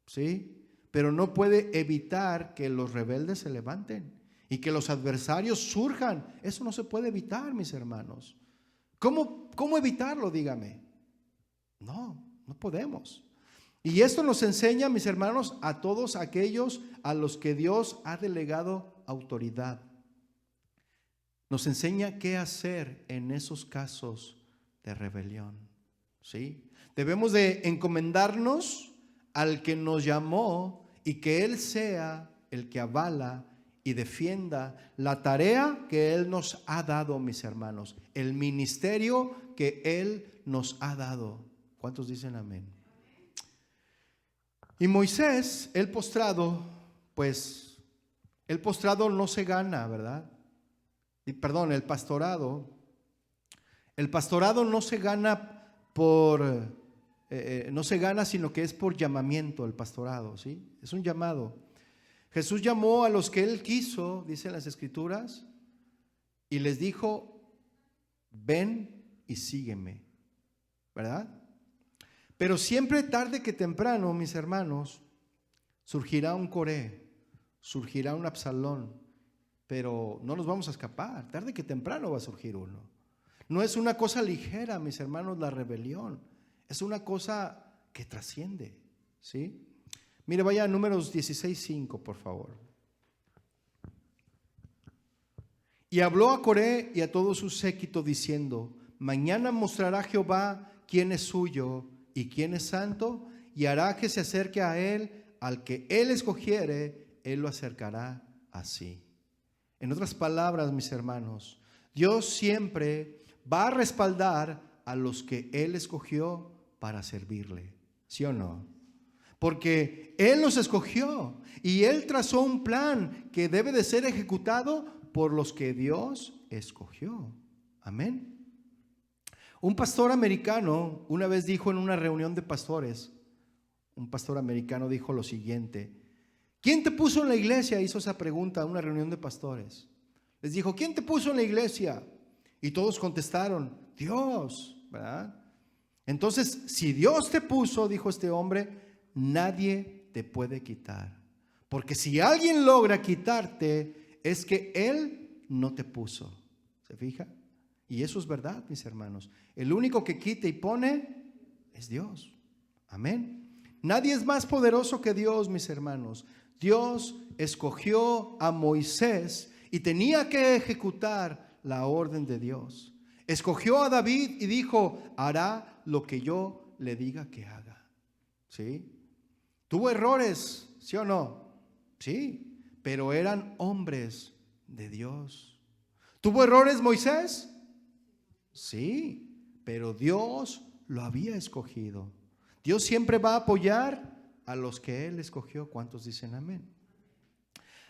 ¿sí? Pero no puede evitar que los rebeldes se levanten y que los adversarios surjan. Eso no se puede evitar, mis hermanos. ¿Cómo evitarlo? Dígame. No podemos. Y esto nos enseña, mis hermanos, a todos aquellos a los que Dios ha delegado autoridad. Nos enseña qué hacer en esos casos de rebelión, ¿sí? Debemos de encomendarnos al que nos llamó y que Él sea el que avala y defienda la tarea que Él nos ha dado, mis hermanos, el ministerio que Él nos ha dado. ¿Cuántos dicen amén? Y Moisés, el postrado no se gana, ¿verdad? Perdón, el pastorado no se gana no se gana, sino que es por llamamiento el pastorado, ¿sí? Es un llamado. Jesús llamó a los que Él quiso, dicen las Escrituras, y les dijo, ven y sígueme, ¿verdad? Pero siempre tarde que temprano, mis hermanos, surgirá un Coré, surgirá un Absalón, pero no nos vamos a escapar. Tarde que temprano va a surgir uno. No es una cosa ligera, mis hermanos, la rebelión. Es una cosa que trasciende, ¿sí? Mire, vaya a Números 16:5, por favor. Y habló a Coré y a todo su séquito diciendo, mañana mostrará Jehová quién es suyo y quién es santo, y hará que se acerque a él, al que él escogiere, él lo acercará a sí. En otras palabras, mis hermanos, Dios siempre va a respaldar a los que Él escogió para servirle, ¿sí o no? Porque Él los escogió y Él trazó un plan que debe de ser ejecutado por los que Dios escogió. Amén. Un pastor americano una vez dijo en una reunión de pastores, un pastor americano dijo lo siguiente: ¿quién te puso en la iglesia? Hizo esa pregunta en una reunión de pastores. Les dijo, ¿quién te puso en la iglesia? Y todos contestaron, Dios, ¿verdad? Entonces, si Dios te puso, dijo este hombre, nadie te puede quitar. Porque si alguien logra quitarte, es que Él no te puso. ¿Se fija? Y eso es verdad, mis hermanos. El único que quita y pone es Dios. Amén. Nadie es más poderoso que Dios, mis hermanos. Dios escogió a Moisés y tenía que ejecutar la orden de Dios. Escogió a David y dijo, hará lo que yo le diga que haga. ¿Sí? ¿Tuvo errores? ¿Sí o no? Sí, pero eran hombres de Dios. ¿Tuvo errores Moisés? Sí, pero Dios lo había escogido. Dios siempre va a apoyar a los que Él escogió. ¿Cuántos dicen amén?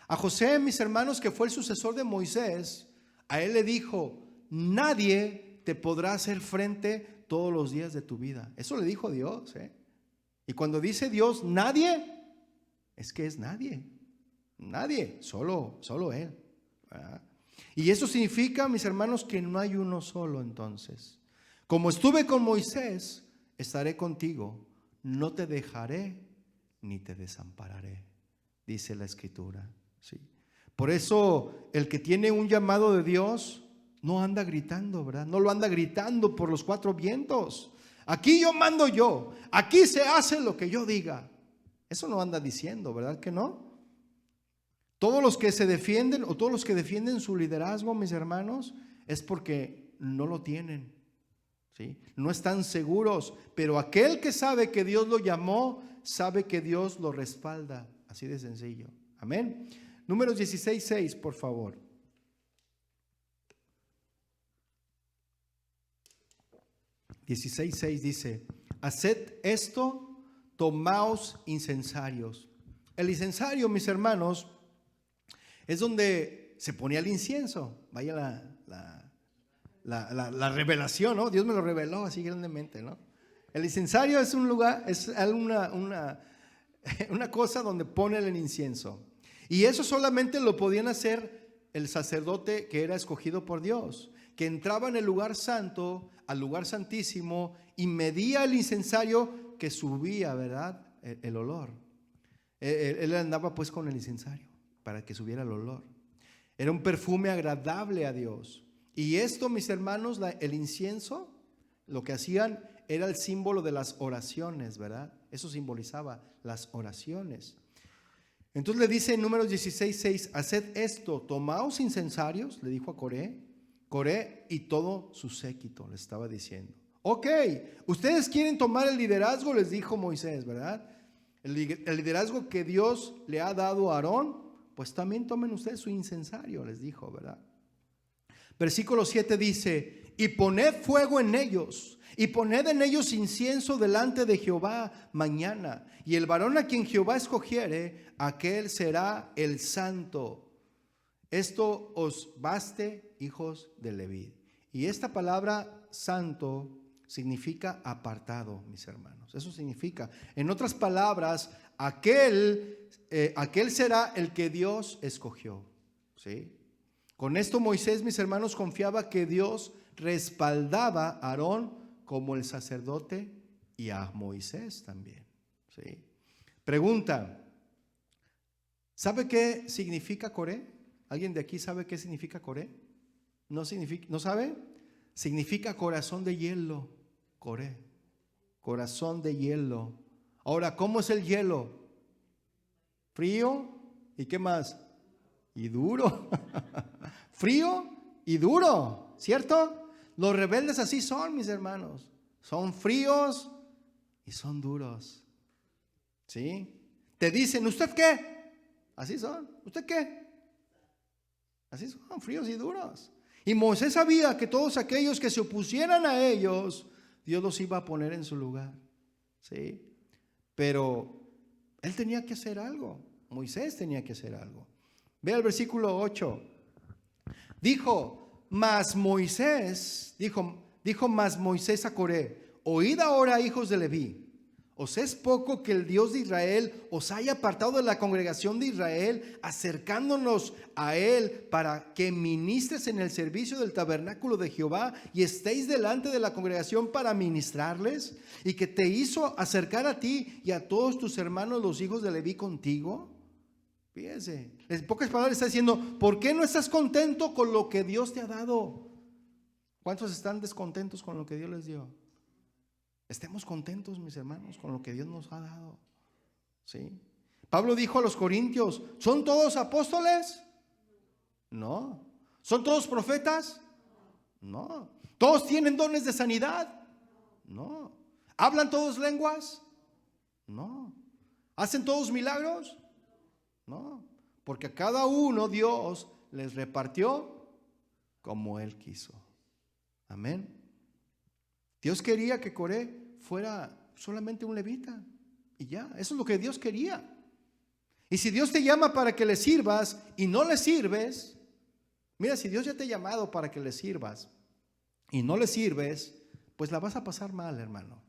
A José, mis hermanos, que fue el sucesor de Moisés, a él le dijo, nadie te podrá hacer frente todos los días de tu vida. Eso le dijo Dios, ¿eh? Y cuando dice Dios, nadie, es que es nadie. Nadie, solo Él. ¿Verdad? Y eso significa, mis hermanos, que no hay uno solo entonces. Como estuve con Moisés, estaré contigo. No te dejaré ni te desampararé, dice la Escritura. Sí. Por eso el que tiene un llamado de Dios no anda gritando, ¿verdad? No lo anda gritando por los cuatro vientos. Aquí yo mando yo, aquí se hace lo que yo diga. Eso no anda diciendo, ¿verdad que no? Todos los que se defienden o todos los que defienden su liderazgo, mis hermanos, es porque no lo tienen, ¿sí? No están seguros, pero aquel que sabe que Dios lo llamó, sabe que Dios lo respalda, así de sencillo. Amén. Números 16:6, por favor. Dice, haced esto, tomaos incensarios. El incensario, mis hermanos, es donde se ponía el incienso. Vaya la revelación, ¿no? Dios me lo reveló así grandemente, ¿no? El incensario es un lugar, es una cosa donde pone el incienso. Y eso solamente lo podían hacer el sacerdote que era escogido por Dios, que entraba en el lugar santo, al lugar santísimo, y medía el incensario que subía, ¿verdad? El olor. Él andaba pues con el incensario para que subiera el olor. Era un perfume agradable a Dios. Y esto, mis hermanos, el incienso, lo que hacían era el símbolo de las oraciones, ¿verdad? Eso simbolizaba las oraciones. Entonces le dice en Números 16:6, haced esto, tomaos incensarios, le dijo a Coré y todo su séquito, le estaba diciendo. Ok, ustedes quieren tomar el liderazgo, les dijo Moisés, ¿verdad? El liderazgo que Dios le ha dado a Aarón, pues también tomen ustedes su incensario, les dijo, ¿verdad? Versículo 7 dice, y poned fuego en ellos, y poned en ellos incienso delante de Jehová mañana, y el varón a quien Jehová escogiere, aquel será el santo. Esto os baste, hijos de Leví. Y esta palabra santo significa apartado, mis hermanos. Eso significa, en otras palabras, aquel será el que Dios escogió, ¿sí? Con esto Moisés, mis hermanos, confiaba que Dios respaldaba a Aarón como el sacerdote y a Moisés también, ¿sí? Pregunta, ¿sabe qué significa Coré? ¿Alguien de aquí sabe qué significa Coré? ¿No sabe? Significa corazón de hielo, Coré, corazón de hielo. Ahora, ¿cómo es el hielo? Frío, ¿y qué más? Y duro. Frío y duro, ¿cierto? Los rebeldes así son, mis hermanos. Son fríos y son duros, ¿sí? Te dicen, ¿usted qué? Así son. ¿Usted qué? Así son, fríos y duros. Y Moisés sabía que todos aquellos que se opusieran a ellos, Dios los iba a poner en su lugar, ¿sí? Pero él tenía que hacer algo. Moisés tenía que hacer algo. Ve al versículo 8. Dijo más Moisés a Coré, oíd ahora, hijos de Leví, ¿os es poco que el Dios de Israel os haya apartado de la congregación de Israel, acercándonos a Él para que ministres en el servicio del tabernáculo de Jehová y estéis delante de la congregación para ministrarles? ¿Y que te hizo acercar a ti y a todos tus hermanos los hijos de Leví contigo? Fíjense, en pocas palabras está diciendo, ¿por qué no estás contento con lo que Dios te ha dado? ¿Cuántos están descontentos con lo que Dios les dio? Estemos contentos, mis hermanos, con lo que Dios nos ha dado, ¿sí? Pablo dijo a los corintios, ¿son todos apóstoles? No. ¿Son todos profetas? No. ¿Todos tienen dones de sanidad? No. ¿Hablan todos lenguas? No. ¿Hacen todos milagros? No. Porque a cada uno Dios les repartió como Él quiso. Amén. Dios quería que Coré fuera solamente un levita y ya, eso es lo que Dios quería. Y si Dios te llama para que le sirvas y no le sirves, mira, si Dios ya te ha llamado para que le sirvas y no le sirves, pues la vas a pasar mal, hermano,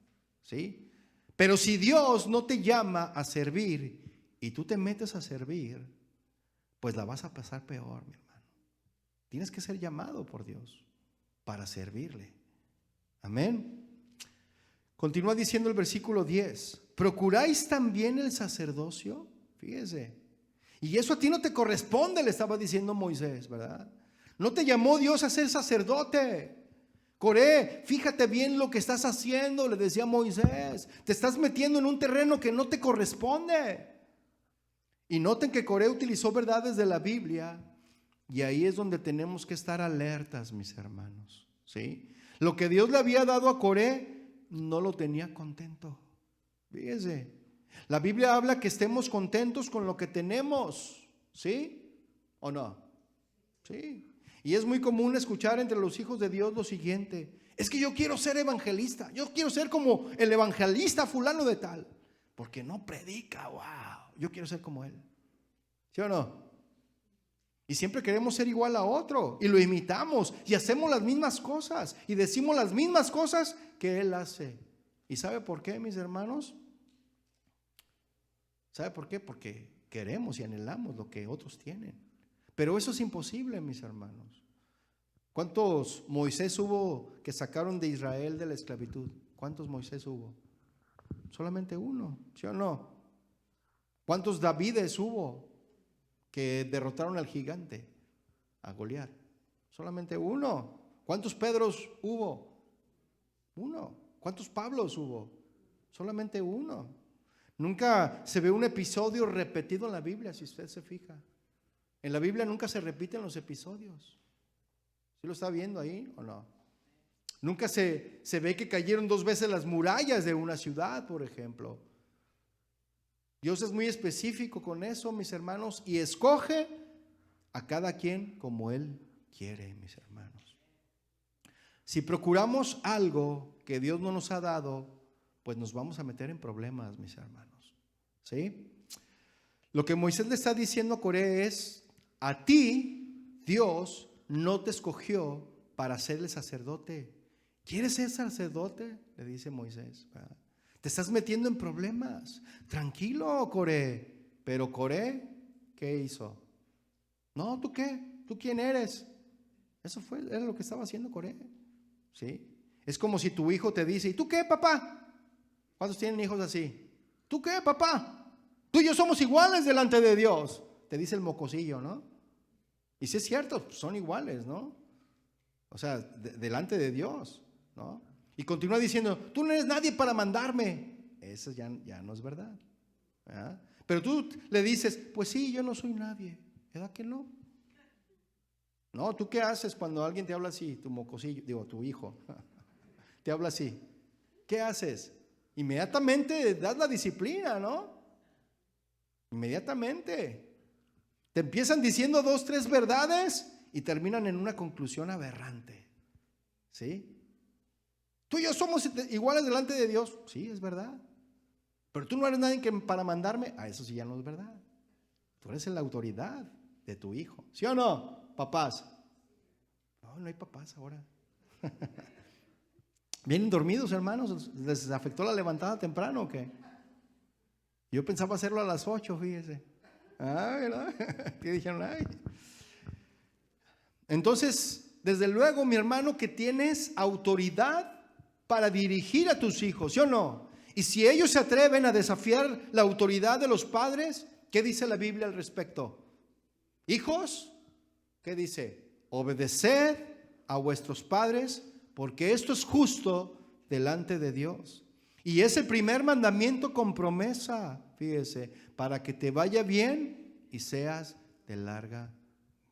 ¿sí? Pero si Dios no te llama a servir y tú te metes a servir, pues la vas a pasar peor, mi hermano. Tienes que ser llamado por Dios para servirle. Amén. Continúa diciendo el versículo 10. ¿Procuráis también el sacerdocio? Fíjese. Y eso a ti no te corresponde, le estaba diciendo Moisés, ¿verdad? No te llamó Dios a ser sacerdote. Coré, fíjate bien lo que estás haciendo, le decía Moisés. Te estás metiendo en un terreno que no te corresponde. Y noten que Coré utilizó verdades de la Biblia. Y ahí es donde tenemos que estar alertas, mis hermanos, ¿sí? Lo que Dios le había dado a Coré no lo tenía contento. Fíjese, la Biblia habla que estemos contentos con lo que tenemos, ¿sí? ¿O no? Sí. Y es muy común escuchar entre los hijos de Dios lo siguiente: es que yo quiero ser evangelista, yo quiero ser como el evangelista fulano de tal, porque no predica, wow, yo quiero ser como él. ¿Sí o no? Y siempre queremos ser igual a otro y lo imitamos y hacemos las mismas cosas y decimos las mismas cosas que él hace. ¿Y sabe por qué, mis hermanos? ¿Sabe por qué? Porque queremos y anhelamos lo que otros tienen. Pero eso es imposible, mis hermanos. ¿Cuántos Moisés hubo que sacaron de Israel de la esclavitud? ¿Cuántos Moisés hubo? Solamente uno, ¿sí o no? ¿Cuántos Davides hubo que derrotaron al gigante, a Goliat? Solamente uno. ¿Cuántos Pedros hubo? Uno. ¿Cuántos Pablos hubo? Solamente uno. Nunca se ve un episodio repetido en la Biblia, si usted se fija. En la Biblia nunca se repiten los episodios. ¿Sí lo está viendo ahí o no? Nunca se ve que cayeron 2 veces las murallas de una ciudad, por ejemplo. Dios es muy específico con eso, mis hermanos, y escoge a cada quien como Él quiere, mis hermanos. Si procuramos algo que Dios no nos ha dado, pues nos vamos a meter en problemas, mis hermanos, ¿sí? Lo que Moisés le está diciendo a Coré es: a ti Dios no te escogió para ser el sacerdote. ¿Quieres ser sacerdote?, le dice Moisés, ¿verdad? Te estás metiendo en problemas. Tranquilo, Coré. Pero Coré, ¿qué hizo? No, ¿tú qué? ¿Tú quién eres? Eso era lo que estaba haciendo Coré, ¿sí? Es como si tu hijo te dice: ¿y tú qué, papá? ¿Cuántos tienen hijos así? ¿Tú qué, papá? Tú y yo somos iguales delante de Dios, te dice el mocosillo, ¿no? Y si es cierto, son iguales, ¿no? O sea, delante de Dios, ¿no? Y continúa diciendo: tú no eres nadie para mandarme. Eso ya no es verdad, ¿verdad? Pero tú le dices: pues sí, yo no soy nadie. ¿Verdad que no? No, ¿tú qué haces cuando alguien te habla así? Tu mocosillo, digo, tu hijo te habla así. ¿Qué haces? Inmediatamente das la disciplina, ¿no? Inmediatamente. Te empiezan diciendo 2, 3 verdades y terminan en una conclusión aberrante, ¿sí? Tú y yo somos iguales delante de Dios. Sí, es verdad. Pero tú no eres nadie para mandarme. Eso sí ya no es verdad. Tú eres la autoridad de tu hijo. ¿Sí o no, papás? No hay papás ahora. ¿Vienen dormidos, hermanos? ¿Les afectó la levantada temprano o qué? Yo pensaba hacerlo a las 8, fíjese. ¿Verdad? ¿Qué dijeron? Ay. Entonces, desde luego, mi hermano, que tienes autoridad para dirigir a tus hijos, ¿sí o no? Y si ellos se atreven a desafiar la autoridad de los padres, ¿qué dice la Biblia al respecto? Hijos, ¿qué dice? Obedeced a vuestros padres, porque esto es justo delante de Dios. Y es el primer mandamiento con promesa, fíjese, para que te vaya bien y seas de larga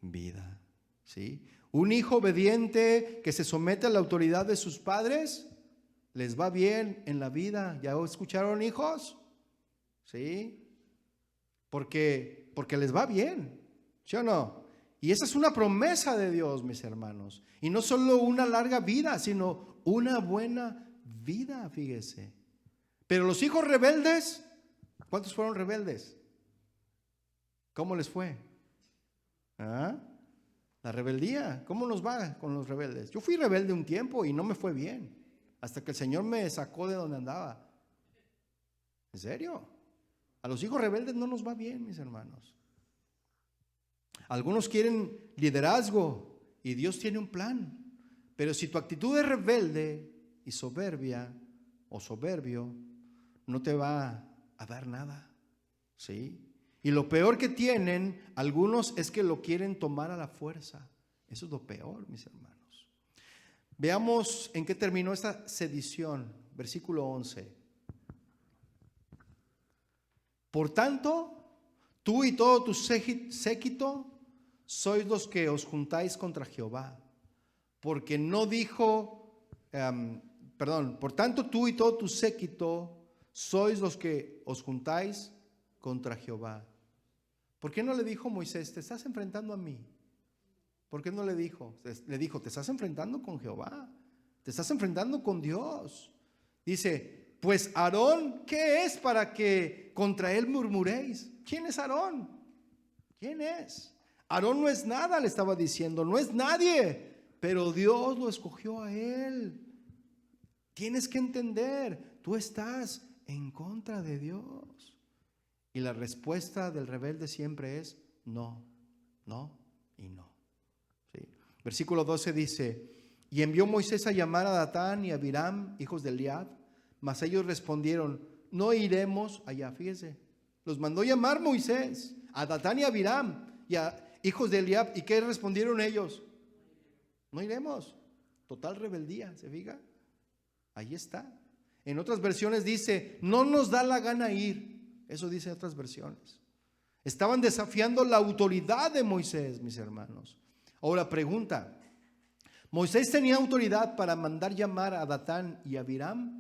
vida. ¿Sí? Un hijo obediente que se somete a la autoridad de sus padres, les va bien en la vida. ¿Ya escucharon, hijos? ¿Sí? Porque les va bien, ¿sí o no? Y esa es una promesa de Dios, mis hermanos. Y no solo una larga vida, sino una buena vida, fíjese. Pero los hijos rebeldes, ¿cuántos fueron rebeldes? ¿Cómo les fue? ¿Ah? La rebeldía, ¿cómo nos va con los rebeldes? Yo fui rebelde un tiempo y no me fue bien, hasta que el Señor me sacó de donde andaba. ¿En serio? A los hijos rebeldes no nos va bien, mis hermanos. Algunos quieren liderazgo y Dios tiene un plan. Pero si tu actitud es rebelde y soberbia o soberbio, no te va a dar nada. ¿Sí? Y lo peor que tienen algunos es que lo quieren tomar a la fuerza. Eso es lo peor, mis hermanos. Veamos en qué terminó esta sedición. Versículo 11. Por tanto, tú y todo tu séquito sois los que os juntáis contra Jehová. Porque no dijo, por tanto tú y todo tu séquito sois los que os juntáis contra Jehová. ¿Por qué no le dijo Moisés, te estás enfrentando a mí? ¿Por qué no le dijo? Le dijo, te estás enfrentando con Jehová, te estás enfrentando con Dios. Dice, pues Aarón, ¿qué es para que contra él murmuréis? ¿Quién es Aarón? ¿Quién es? Aarón no es nada, le estaba diciendo, no es nadie, pero Dios lo escogió a él. Tienes que entender, tú estás en contra de Dios. Y la respuesta del rebelde siempre es no, no y no. ¿Sí? Versículo 12 dice, y envió Moisés a llamar a Datán y a Abiram, hijos de Eliab, mas ellos respondieron, no iremos allá. Fíjese, los mandó llamar Moisés a Datán y a Abiram y a hijos de Eliab. ¿Y qué respondieron ellos? No iremos. Total rebeldía, ¿se fija? Ahí está. En otras versiones dice, no nos da la gana ir. Eso dice otras versiones. Estaban desafiando la autoridad de Moisés, mis hermanos. Ahora pregunta, ¿Moisés tenía autoridad para mandar llamar a Datán y a Abiram?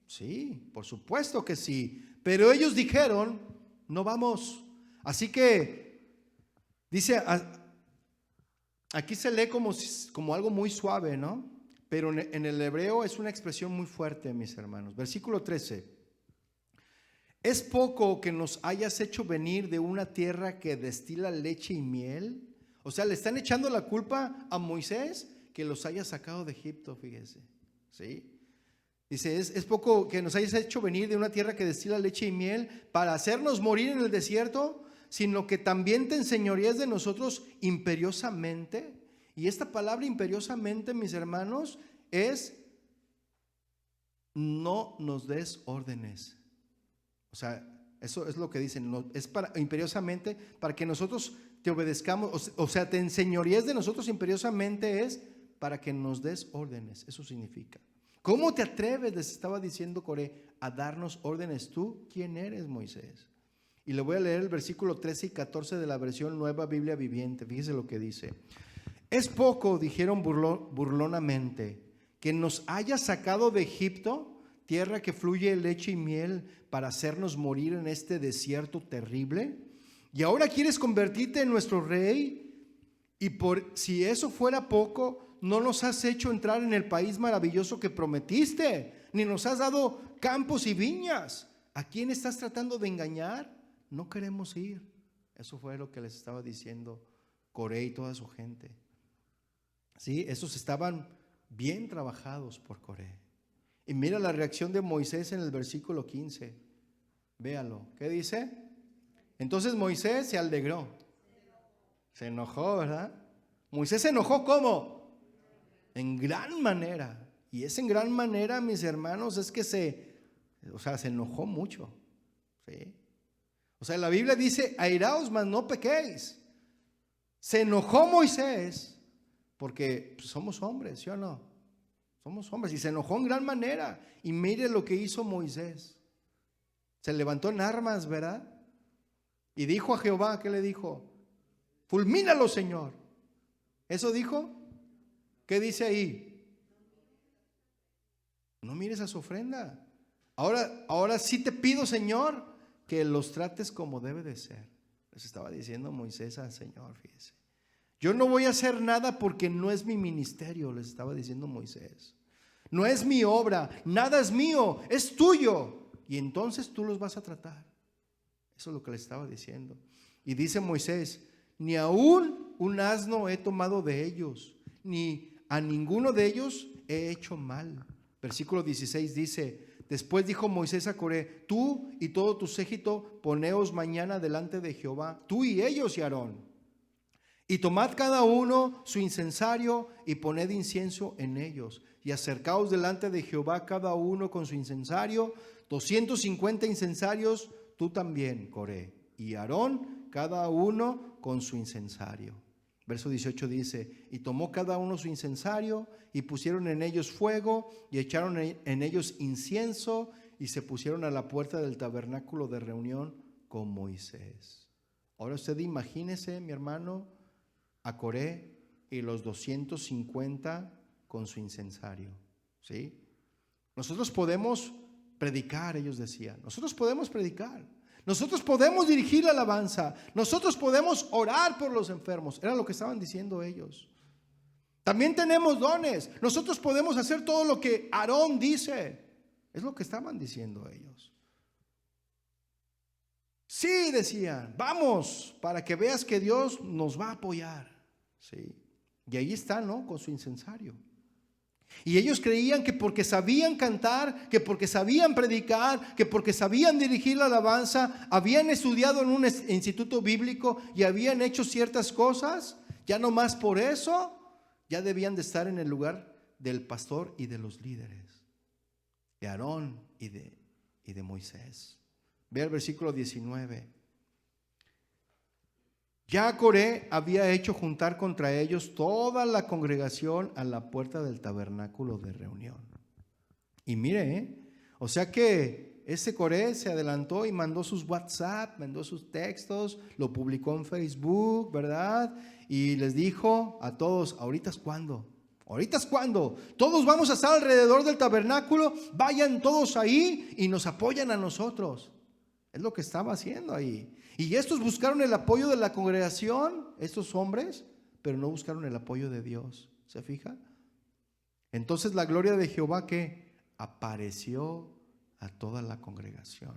Sí, por supuesto que sí. Pero ellos dijeron, no vamos. Así que, dice, aquí se lee como algo muy suave, ¿no? Pero en el hebreo es una expresión muy fuerte, mis hermanos. Versículo 13. ¿Es poco que nos hayas hecho venir de una tierra que destila leche y miel? O sea, le están echando la culpa a Moisés que los haya sacado de Egipto, fíjese. ¿Sí? Dice, ¿es poco que nos hayas hecho venir de una tierra que destila leche y miel para hacernos morir en el desierto? Sino que también te enseñorías de nosotros imperiosamente. Y esta palabra imperiosamente, mis hermanos, es no nos des órdenes. O sea, eso es lo que dicen, no, es para imperiosamente, para que nosotros te obedezcamos, o sea, te enseñorías de nosotros imperiosamente es para que nos des órdenes, eso significa. ¿Cómo te atreves, les estaba diciendo Coré, a darnos órdenes tú? ¿Quién eres, Moisés? Y le voy a leer el versículo 13 y 14 de la versión Nueva Biblia Viviente, fíjese lo que dice. Es poco, dijeron burlonamente, que nos hayas sacado de Egipto, tierra que fluye leche y miel, para hacernos morir en este desierto terrible. Y ahora quieres convertirte en nuestro rey. Y por si eso fuera poco, no nos has hecho entrar en el país maravilloso que prometiste, ni nos has dado campos y viñas. ¿A quién estás tratando de engañar? No queremos ir. Eso fue lo que les estaba diciendo Coré y toda su gente. Sí, esos estaban bien trabajados por Coré. Y mira la reacción de Moisés en el versículo 15. Véalo. ¿Qué dice? Entonces Moisés se alegró. Se enojó, ¿verdad? Moisés se enojó, ¿cómo? En gran manera. Y es en gran manera, mis hermanos, es que se enojó mucho. ¿Sí? O sea, la Biblia dice, airaos, mas no pequéis. Se enojó Moisés porque somos hombres, ¿sí o no? Somos hombres. Y se enojó en gran manera. Y mire lo que hizo Moisés. Se levantó en armas, ¿verdad? Y dijo a Jehová, ¿qué le dijo? Fulmínalo, Señor. ¿Eso dijo? ¿Qué dice ahí? No mires a su ofrenda. Ahora sí te pido, Señor, que los trates como debe de ser. Les estaba diciendo Moisés al Señor, fíjese. Yo no voy a hacer nada porque no es mi ministerio, les estaba diciendo Moisés. No es mi obra, nada es mío, es tuyo. Y entonces tú los vas a tratar. Eso es lo que le estaba diciendo. Y dice Moisés, ni aún un asno he tomado de ellos, ni a ninguno de ellos he hecho mal. Versículo 16 dice, después dijo Moisés a Coré, tú y todo tu séquito, poneos mañana delante de Jehová, tú y ellos y Aarón. Y tomad cada uno su incensario y poned incienso en ellos. Y acercaos delante de Jehová cada uno con su incensario, 250 incensarios, tú también, Coré. Y Aarón, cada uno con su incensario. Verso 18 dice, y tomó cada uno su incensario y pusieron en ellos fuego y echaron en ellos incienso y se pusieron a la puerta del tabernáculo de reunión con Moisés. Ahora usted imagínese, mi hermano, a Coré y los 250 con su incensario, ¿sí? Nosotros podemos predicar, ellos decían, nosotros podemos predicar, nosotros podemos dirigir la alabanza, nosotros podemos orar por los enfermos, era lo que estaban diciendo ellos. También tenemos dones, nosotros podemos hacer todo lo que Aarón dice, es lo que estaban diciendo ellos. Sí, decían, vamos, para que veas que Dios nos va a apoyar. Sí. Y ahí están, ¿no? Con su incensario. Y ellos creían que porque sabían cantar, que porque sabían predicar, que porque sabían dirigir la alabanza, habían estudiado en un instituto bíblico y habían hecho ciertas cosas, ya no más por eso, ya debían de estar en el lugar del pastor y de los líderes, de Aarón y de Moisés. Ve el versículo 19. Ya Coré había hecho juntar contra ellos toda la congregación a la puerta del tabernáculo de reunión. Y mire, o sea que ese Coré se adelantó y mandó sus WhatsApp, mandó sus textos, lo publicó en Facebook, ¿verdad? Y les dijo a todos, ¿ahorita es cuándo? ¿Ahorita es cuándo? Todos vamos a estar alrededor del tabernáculo, vayan todos ahí y nos apoyan a nosotros. Es lo que estaba haciendo ahí. Y estos buscaron el apoyo de la congregación, estos hombres, pero no buscaron el apoyo de Dios. ¿Se fija? Entonces la gloria de Jehová que apareció a toda la congregación.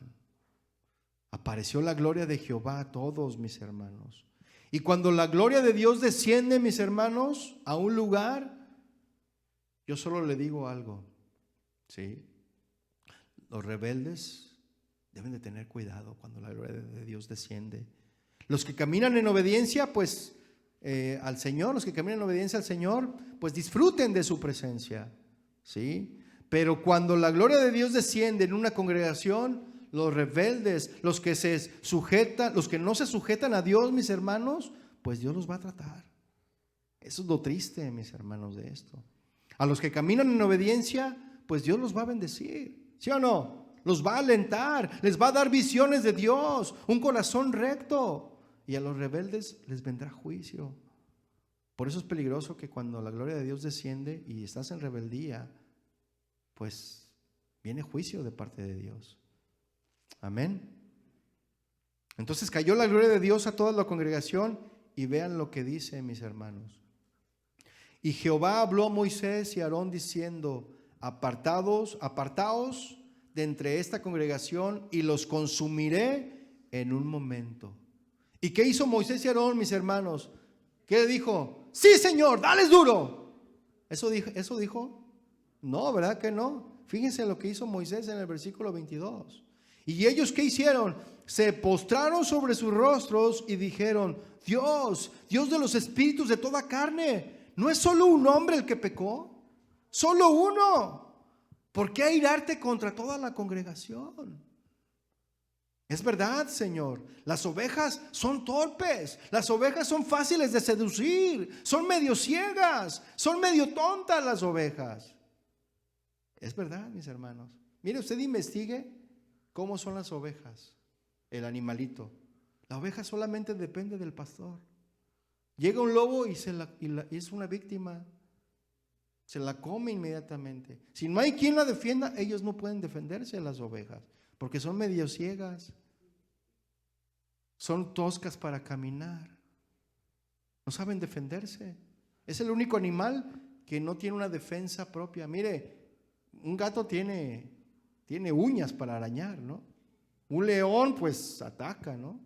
Apareció la gloria de Jehová a todos, mis hermanos. Y cuando la gloria de Dios desciende, mis hermanos, a un lugar, yo solo le digo algo, ¿sí? Los rebeldes deben de tener cuidado cuando la gloria de Dios desciende. Los que caminan en obediencia, pues, al Señor, los que caminan en obediencia al Señor, pues disfruten de su presencia, ¿sí? Pero cuando la gloria de Dios desciende en una congregación, los rebeldes, los que se sujetan, los que no se sujetan a Dios, mis hermanos, pues Dios los va a tratar. Eso es lo triste, mis hermanos, de esto. A los que caminan en obediencia, pues Dios los va a bendecir, ¿sí o no? Los va a alentar, les va a dar visiones de Dios, un corazón recto. Y a los rebeldes les vendrá juicio. Por eso es peligroso que cuando la gloria de Dios desciende y estás en rebeldía, pues viene juicio de parte de Dios. Amén. Entonces cayó la gloria de Dios a toda la congregación y vean lo que dice, mis hermanos. Y Jehová habló a Moisés y a Aarón diciendo, apartaos de entre esta congregación y los consumiré en un momento. ¿Y qué hizo Moisés y Aarón, mis hermanos? ¿Qué le dijo? Sí, Señor, dales duro. ¿Eso dijo? No, ¿verdad que no? Fíjense lo que hizo Moisés en el versículo 22. ¿Y ellos qué hicieron? Se postraron sobre sus rostros y dijeron, Dios de los espíritus de toda carne, ¿no es solo un hombre el que pecó? Solo uno. ¿Por qué airarte contra toda la congregación? Es verdad, Señor, las ovejas son torpes, las ovejas son fáciles de seducir, son medio ciegas, son medio tontas las ovejas. Es verdad, mis hermanos. Mire, usted investigue cómo son las ovejas, el animalito. La oveja solamente depende del pastor. Llega un lobo y es una víctima. Se la come inmediatamente. Si no hay quien la defienda, ellos no pueden defenderse, las ovejas, porque son medio ciegas. Son toscas para caminar. No saben defenderse. Es el único animal que no tiene una defensa propia. Mire, un gato tiene uñas para arañar, ¿no? Un león pues ataca, ¿no?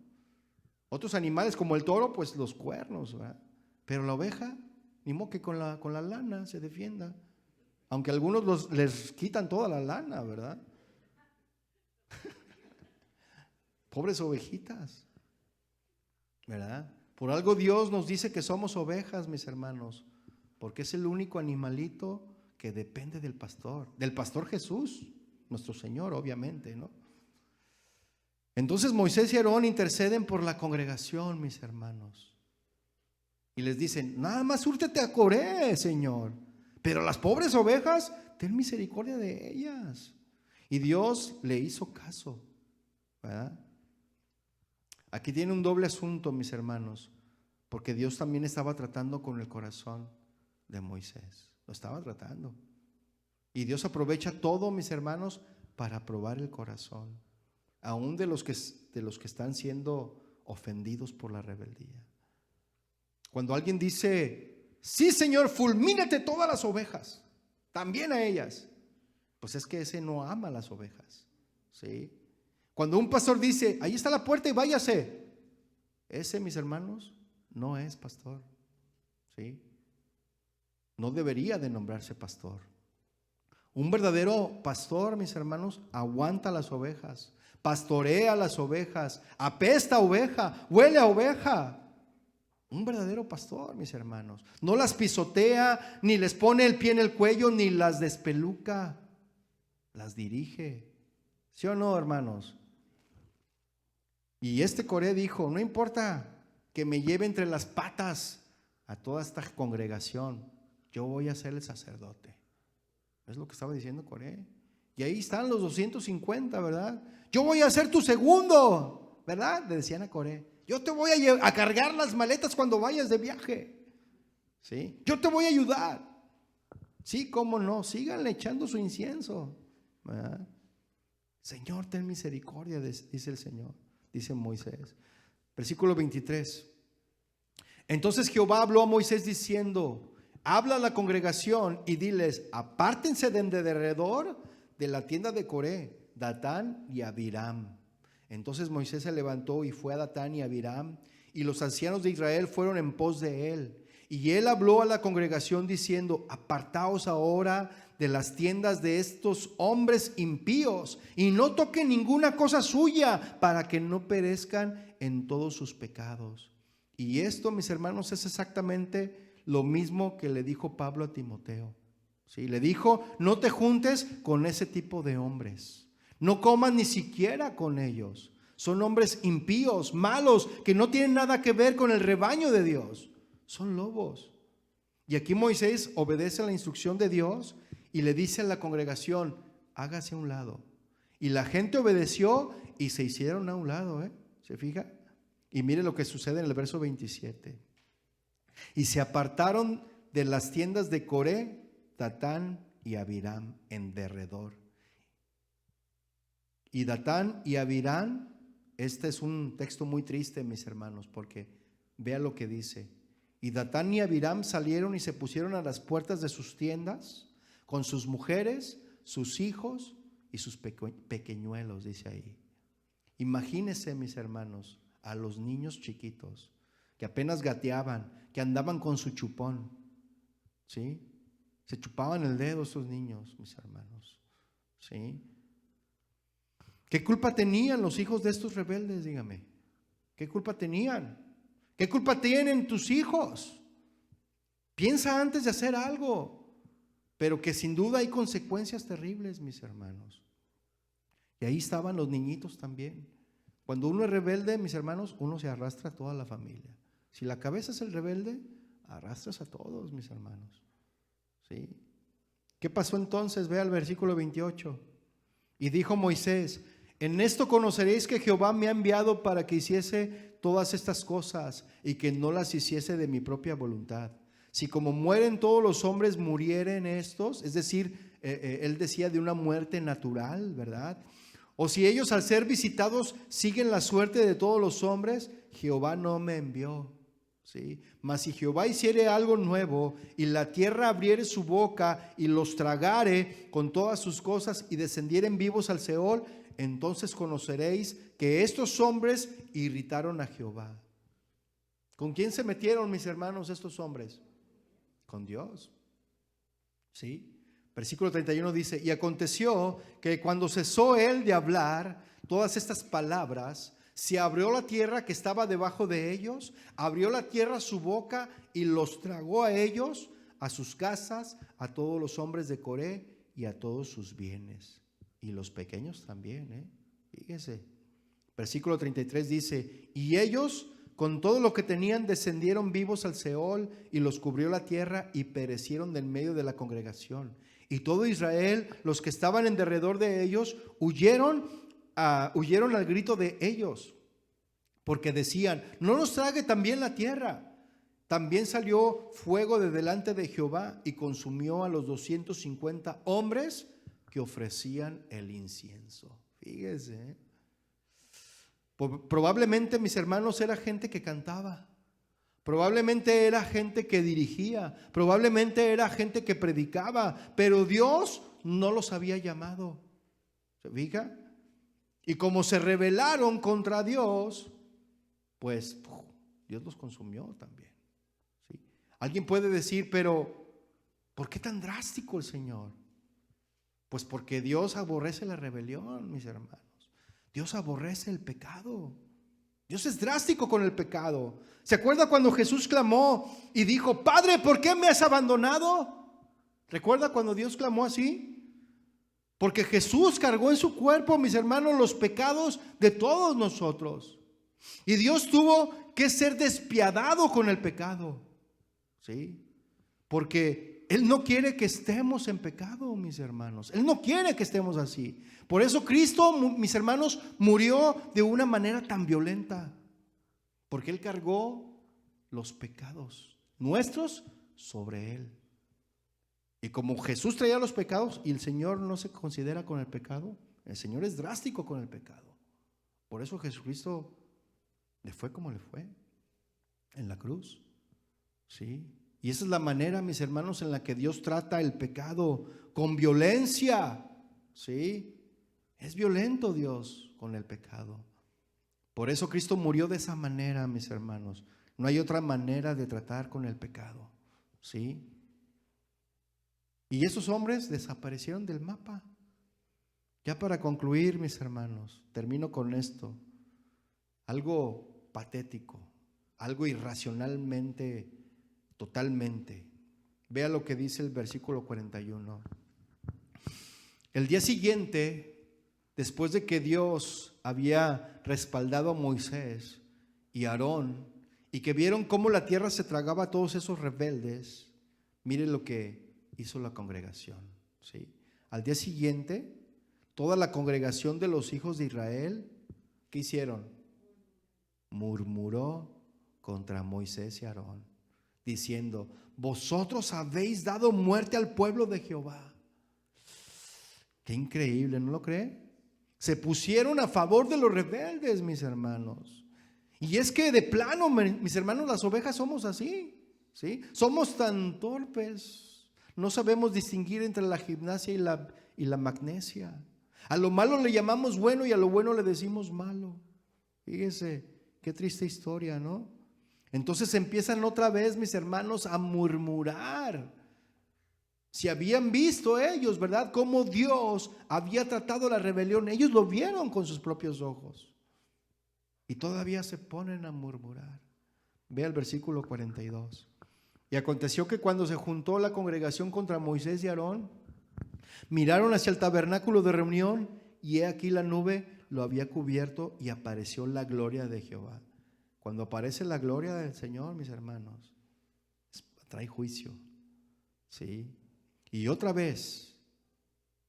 Otros animales como el toro pues los cuernos, ¿verdad? Pero la oveja, ni modo que con la lana se defienda. Aunque algunos les quitan toda la lana, ¿verdad? Pobres ovejitas, ¿verdad? Por algo Dios nos dice que somos ovejas, mis hermanos, porque es el único animalito que depende del pastor Jesús, nuestro Señor, obviamente, ¿no? Entonces Moisés y Aarón interceden por la congregación, mis hermanos, y les dicen: nada más súrtete a Coré, Señor, pero las pobres ovejas, ten misericordia de ellas. Y Dios le hizo caso, ¿verdad? Aquí tiene un doble asunto, mis hermanos, porque Dios también estaba tratando con el corazón de Moisés. Lo estaba tratando. Y Dios aprovecha todo, mis hermanos, para probar el corazón, aún de los que están siendo ofendidos por la rebeldía. Cuando alguien dice: sí, Señor, fulmínate todas las ovejas, también a ellas, pues es que ese no ama a las ovejas, ¿sí? Cuando un pastor dice: ahí está la puerta y váyase, ese, mis hermanos, no es pastor, ¿sí? No debería de nombrarse pastor. Un verdadero pastor, mis hermanos, aguanta las ovejas, pastorea las ovejas, apesta a oveja, huele a oveja. Un verdadero pastor, mis hermanos, no las pisotea, ni les pone el pie en el cuello, ni las despeluca, las dirige. ¿Sí o no, hermanos? Y Coré dijo: no importa que me lleve entre las patas a toda esta congregación, yo voy a ser el sacerdote. Es lo que estaba diciendo Coré. Y ahí están los 250, ¿verdad? Yo voy a ser tu segundo, ¿verdad? Le decían a Coré: yo te voy a cargar las maletas cuando vayas de viaje, ¿sí? Yo te voy a ayudar. Sí, cómo no, síganle echando su incienso, ¿verdad? Señor, ten misericordia, dice el Señor, dice Moisés. Versículo 23. Entonces Jehová habló a Moisés diciendo: habla a la congregación y diles: apártense de alrededor de la tienda de Coré, Datán y Abiram. Entonces Moisés se levantó y fue a Datán y Abiram, y los ancianos de Israel fueron en pos de él. Y él habló a la congregación diciendo: apartaos ahora de las tiendas de estos hombres impíos, y no toquen ninguna cosa suya, para que no perezcan en todos sus pecados. Y esto, mis hermanos, es exactamente lo mismo que le dijo Pablo a Timoteo, ¿sí? Le dijo: no te juntes con ese tipo de hombres, no comas ni siquiera con ellos. Son hombres impíos, malos, que no tienen nada que ver con el rebaño de Dios. Son lobos. Y aquí Moisés obedece a la instrucción de Dios y le dice a la congregación: hágase a un lado. Y la gente obedeció y se hicieron a un lado, ¿se fija? Y mire lo que sucede en el verso 27. Y se apartaron de las tiendas de Coré, Datán y Abiram en derredor. Y Datán y Abiram, este es un texto muy triste, mis hermanos, porque vea lo que dice. Y Datán y Abiram salieron y se pusieron a las puertas de sus tiendas con sus mujeres, sus hijos y sus pequeñuelos, dice ahí. Imagínense, mis hermanos, a los niños chiquitos que apenas gateaban, que andaban con su chupón, ¿sí? Se chupaban el dedo esos niños, mis hermanos, ¿sí? ¿Qué culpa tenían los hijos de estos rebeldes? Dígame. ¿Qué culpa tenían? ¿Qué culpa tienen tus hijos? Piensa antes de hacer algo, pero que sin duda hay consecuencias terribles, mis hermanos. Y ahí estaban los niñitos también. Cuando uno es rebelde, mis hermanos, uno se arrastra a toda la familia. Si la cabeza es el rebelde, arrastras a todos, mis hermanos, ¿sí? ¿Qué pasó entonces? Ve al versículo 28. Y dijo Moisés: en esto conoceréis que Jehová me ha enviado para que hiciese todas estas cosas y que no las hiciese de mi propia voluntad. Si como mueren todos los hombres murieren estos, es decir, él decía de una muerte natural, ¿verdad? O si ellos al ser visitados siguen la suerte de todos los hombres, Jehová no me envió. ¿Sí? Mas si Jehová hiciere algo nuevo y la tierra abriere su boca y los tragare con todas sus cosas y descendieren vivos al Seol, entonces conoceréis que estos hombres irritaron a Jehová. ¿Con quién se metieron, mis hermanos, estos hombres? Con Dios. ¿Sí? Versículo 31 dice: y aconteció que cuando cesó él de hablar todas estas palabras, se abrió la tierra que estaba debajo de ellos, abrió la tierra su boca y los tragó a ellos, a sus casas, a todos los hombres de Coré y a todos sus bienes. Y los pequeños también, fíjese. Versículo 33 dice: y ellos con todo lo que tenían descendieron vivos al Seol y los cubrió la tierra y perecieron del medio de la congregación. Y todo Israel, los que estaban en derredor de ellos, huyeron al grito de ellos, porque decían: no nos trague también la tierra. También salió fuego de delante de Jehová y consumió a los 250 hombres que ofrecían el incienso. Fíjese, probablemente, mis hermanos, era gente que cantaba, probablemente era gente que dirigía, probablemente era gente que predicaba, pero Dios no los había llamado. ¿Se fija? Y como se rebelaron contra Dios, pues Dios los consumió también. ¿Sí? Alguien puede decir: pero ¿por qué tan drástico el Señor? Pues porque Dios aborrece la rebelión, mis hermanos. Dios aborrece el pecado. Dios es drástico con el pecado. ¿Se acuerda cuando Jesús clamó y dijo: Padre, ¿por qué me has abandonado? ¿Recuerda cuando Dios clamó así? Porque Jesús cargó en su cuerpo, mis hermanos, los pecados de todos nosotros. Y Dios tuvo que ser despiadado con el pecado. ¿Sí? Porque Él no quiere que estemos en pecado, mis hermanos. Él no quiere que estemos así. Por eso Cristo, mis hermanos, murió de una manera tan violenta. Porque Él cargó los pecados nuestros sobre Él. Y como Jesús traía los pecados y el Señor no se considera con el pecado, el Señor es drástico con el pecado. Por eso Jesucristo le fue como le fue en la cruz. ¿Sí? Y esa es la manera, mis hermanos, en la que Dios trata el pecado, con violencia. ¿Sí? Es violento Dios con el pecado. Por eso Cristo murió de esa manera, mis hermanos. No hay otra manera de tratar con el pecado. ¿Sí? Y esos hombres desaparecieron del mapa. Ya para concluir, mis hermanos, termino con esto. Algo patético, algo irracionalmente, totalmente. Vea lo que dice el versículo 41. El día siguiente, después de que Dios había respaldado a Moisés y a Aarón, y que vieron cómo la tierra se tragaba a todos esos rebeldes, mire lo que hizo la congregación. ¿Sí? Al día siguiente, toda la congregación de los hijos de Israel, ¿qué hicieron? Murmuró contra Moisés y Aarón, diciendo: vosotros habéis dado muerte al pueblo de Jehová. Qué increíble, ¿no lo cree? Se pusieron a favor de los rebeldes, mis hermanos. Y es que de plano, mis hermanos, las ovejas somos así, ¿sí? Somos tan torpes. No sabemos distinguir entre la gimnasia y la magnesia. A lo malo le llamamos bueno y a lo bueno le decimos malo. Fíjese, qué triste historia, ¿no? Entonces empiezan otra vez, mis hermanos, a murmurar. Si habían visto ellos, ¿verdad?, cómo Dios había tratado la rebelión. Ellos lo vieron con sus propios ojos. Y todavía se ponen a murmurar. Ve el versículo 42. Y aconteció que cuando se juntó la congregación contra Moisés y Aarón, miraron hacia el tabernáculo de reunión, y he aquí la nube lo había cubierto y apareció la gloria de Jehová. Cuando aparece la gloria del Señor, mis hermanos, trae juicio. ¿Sí? Y otra vez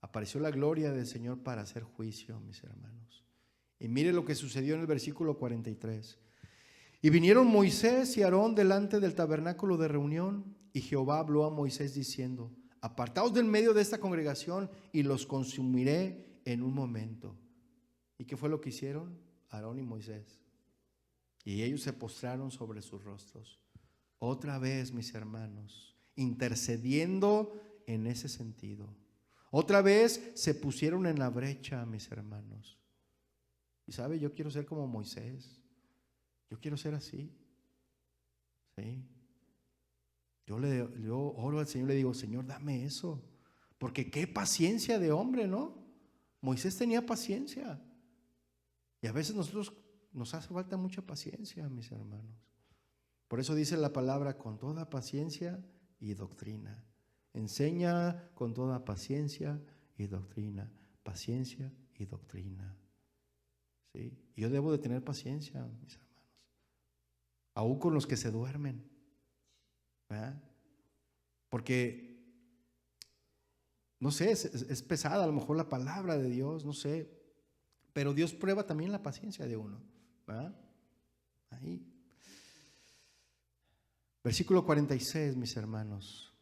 apareció la gloria del Señor para hacer juicio, mis hermanos. Y mire lo que sucedió en el versículo 43. Y vinieron Moisés y Aarón delante del tabernáculo de reunión, y Jehová habló a Moisés diciendo: apartaos del medio de esta congregación y los consumiré en un momento. ¿Y qué fue lo que hicieron Aarón y Moisés? Y ellos se postraron sobre sus rostros. Otra vez, mis hermanos, intercediendo en ese sentido. Otra vez se pusieron en la brecha, mis hermanos. Y sabe, yo quiero ser como Moisés. Yo quiero ser así. ¿Sí? Yo oro al Señor y le digo: Señor, dame eso. Porque qué paciencia de hombre, ¿no? Moisés tenía paciencia. Y a veces nosotros nos hace falta mucha paciencia, mis hermanos. Por eso dice la palabra: con toda paciencia y doctrina. Enseña con toda paciencia y doctrina. Paciencia y doctrina. ¿Sí? Y yo debo de tener paciencia, mis hermanos. Aún con los que se duermen. ¿Verdad? Porque, no sé, es pesada a lo mejor la palabra de Dios, no sé. Pero Dios prueba también la paciencia de uno. ¿Verdad? Ahí. Versículo 46, mis hermanos.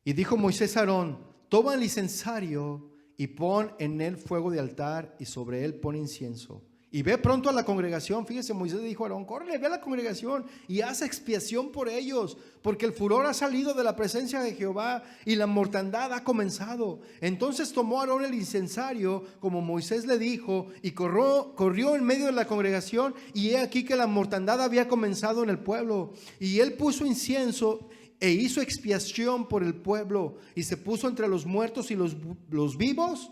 Y dijo Moisés a Aarón: toma el incensario y pon en él fuego de altar, y sobre él pon incienso. Y ve pronto a la congregación. Fíjese, Moisés dijo a Aarón: córrele, ve a la congregación y haz expiación por ellos, porque el furor ha salido de la presencia de Jehová y la mortandad ha comenzado. Entonces tomó Aarón el incensario, como Moisés le dijo, y corrió en medio de la congregación, y he aquí que la mortandad había comenzado en el pueblo. Y él puso incienso e hizo expiación por el pueblo, y se puso entre los muertos y los vivos.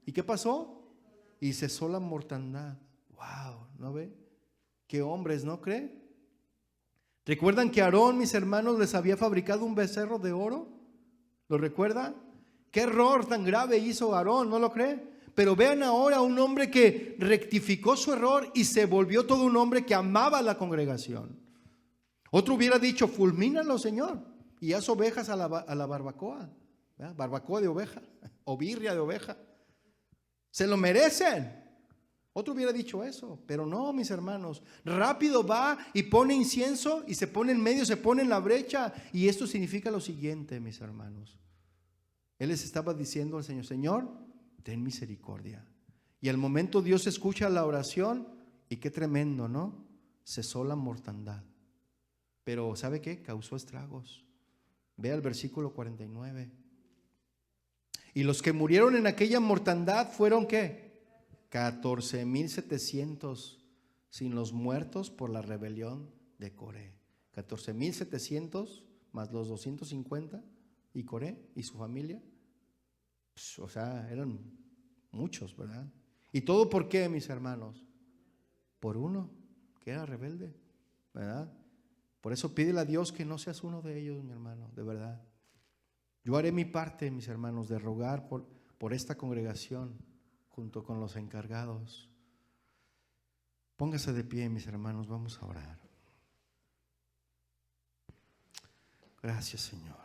¿Y qué pasó? Y cesó la mortandad. Wow, ¿no ve? Qué hombres, ¿no cree? ¿Recuerdan que Aarón, mis hermanos, les había fabricado un becerro de oro? ¿Lo recuerdan? Qué error tan grave hizo Aarón, ¿no lo cree? Pero vean ahora a un hombre que rectificó su error y se volvió todo un hombre que amaba a la congregación. Otro hubiera dicho: fulmínalo, Señor, y haz ovejas a la barbacoa. ¿Verdad? Barbacoa de oveja o birria de oveja. Se lo merecen. Otro hubiera dicho eso, pero no, mis hermanos. Rápido va y pone incienso y se pone en medio, se pone en la brecha. Y esto significa lo siguiente, mis hermanos. Él les estaba diciendo al Señor: Señor, ten misericordia. Y al momento Dios escucha la oración, y qué tremendo, ¿no? Cesó la mortandad. Pero ¿sabe qué? Causó estragos. Vea el versículo 49. Y los que murieron en aquella mortandad fueron ¿qué? 14,700, sin los muertos por la rebelión de Coré. 14,700 más los 250 y Coré y su familia. Pues, o sea, eran muchos, ¿verdad? ¿Y todo por qué, mis hermanos? Por uno que era rebelde, ¿verdad? Por eso pídele a Dios que no seas uno de ellos, mi hermano, de verdad. Yo haré mi parte, mis hermanos, de rogar por esta congregación junto con los encargados. Póngase de pie, mis hermanos, vamos a orar. Gracias, Señor.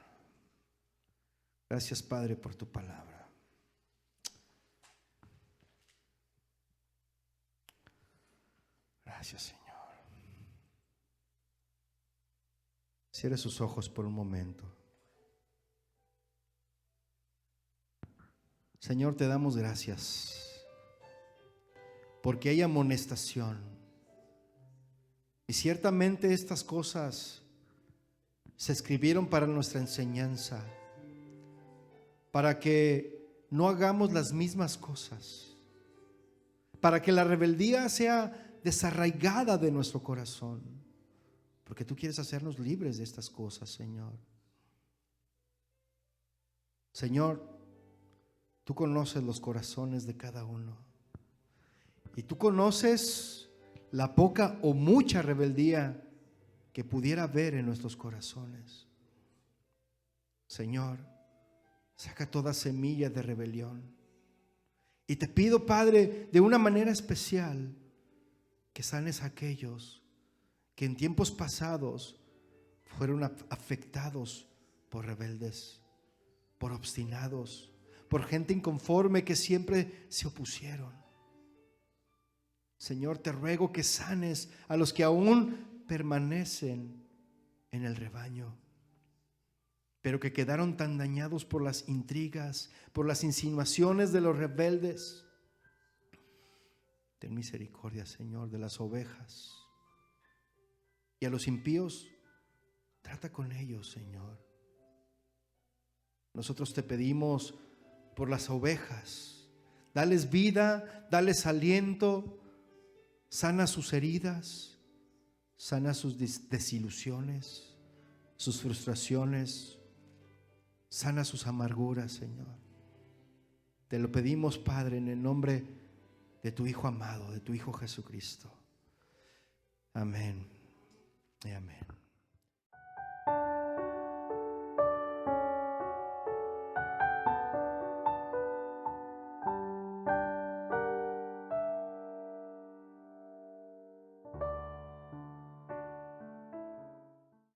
Gracias, Padre, por tu palabra. Gracias, Señor. Cierre sus ojos por un momento. Señor, te damos gracias porque hay amonestación. Y ciertamente estas cosas se escribieron para nuestra enseñanza, para que no hagamos las mismas cosas, para que la rebeldía sea desarraigada de nuestro corazón, porque tú quieres hacernos libres de estas cosas, Señor. Señor, tú conoces los corazones de cada uno. Y tú conoces la poca o mucha rebeldía que pudiera haber en nuestros corazones. Señor, saca toda semilla de rebelión. Y te pido, Padre, de una manera especial, que sanes a aquellos que en tiempos pasados fueron afectados por rebeldes. por obstinados, por gente inconforme que siempre se opusieron. Señor, te ruego que sanes a los que aún permanecen en el rebaño, pero que quedaron tan dañados por las intrigas, por las insinuaciones de los rebeldes. Ten misericordia, Señor, de las ovejas. Y a los impíos, trata con ellos, Señor. Nosotros te pedimos por las ovejas. Dales vida, dales aliento, sana sus heridas, sana sus desilusiones, sus frustraciones, sana sus amarguras, Señor. Te lo pedimos, Padre, en el nombre de tu Hijo amado, de tu Hijo Jesucristo. Amén y amén.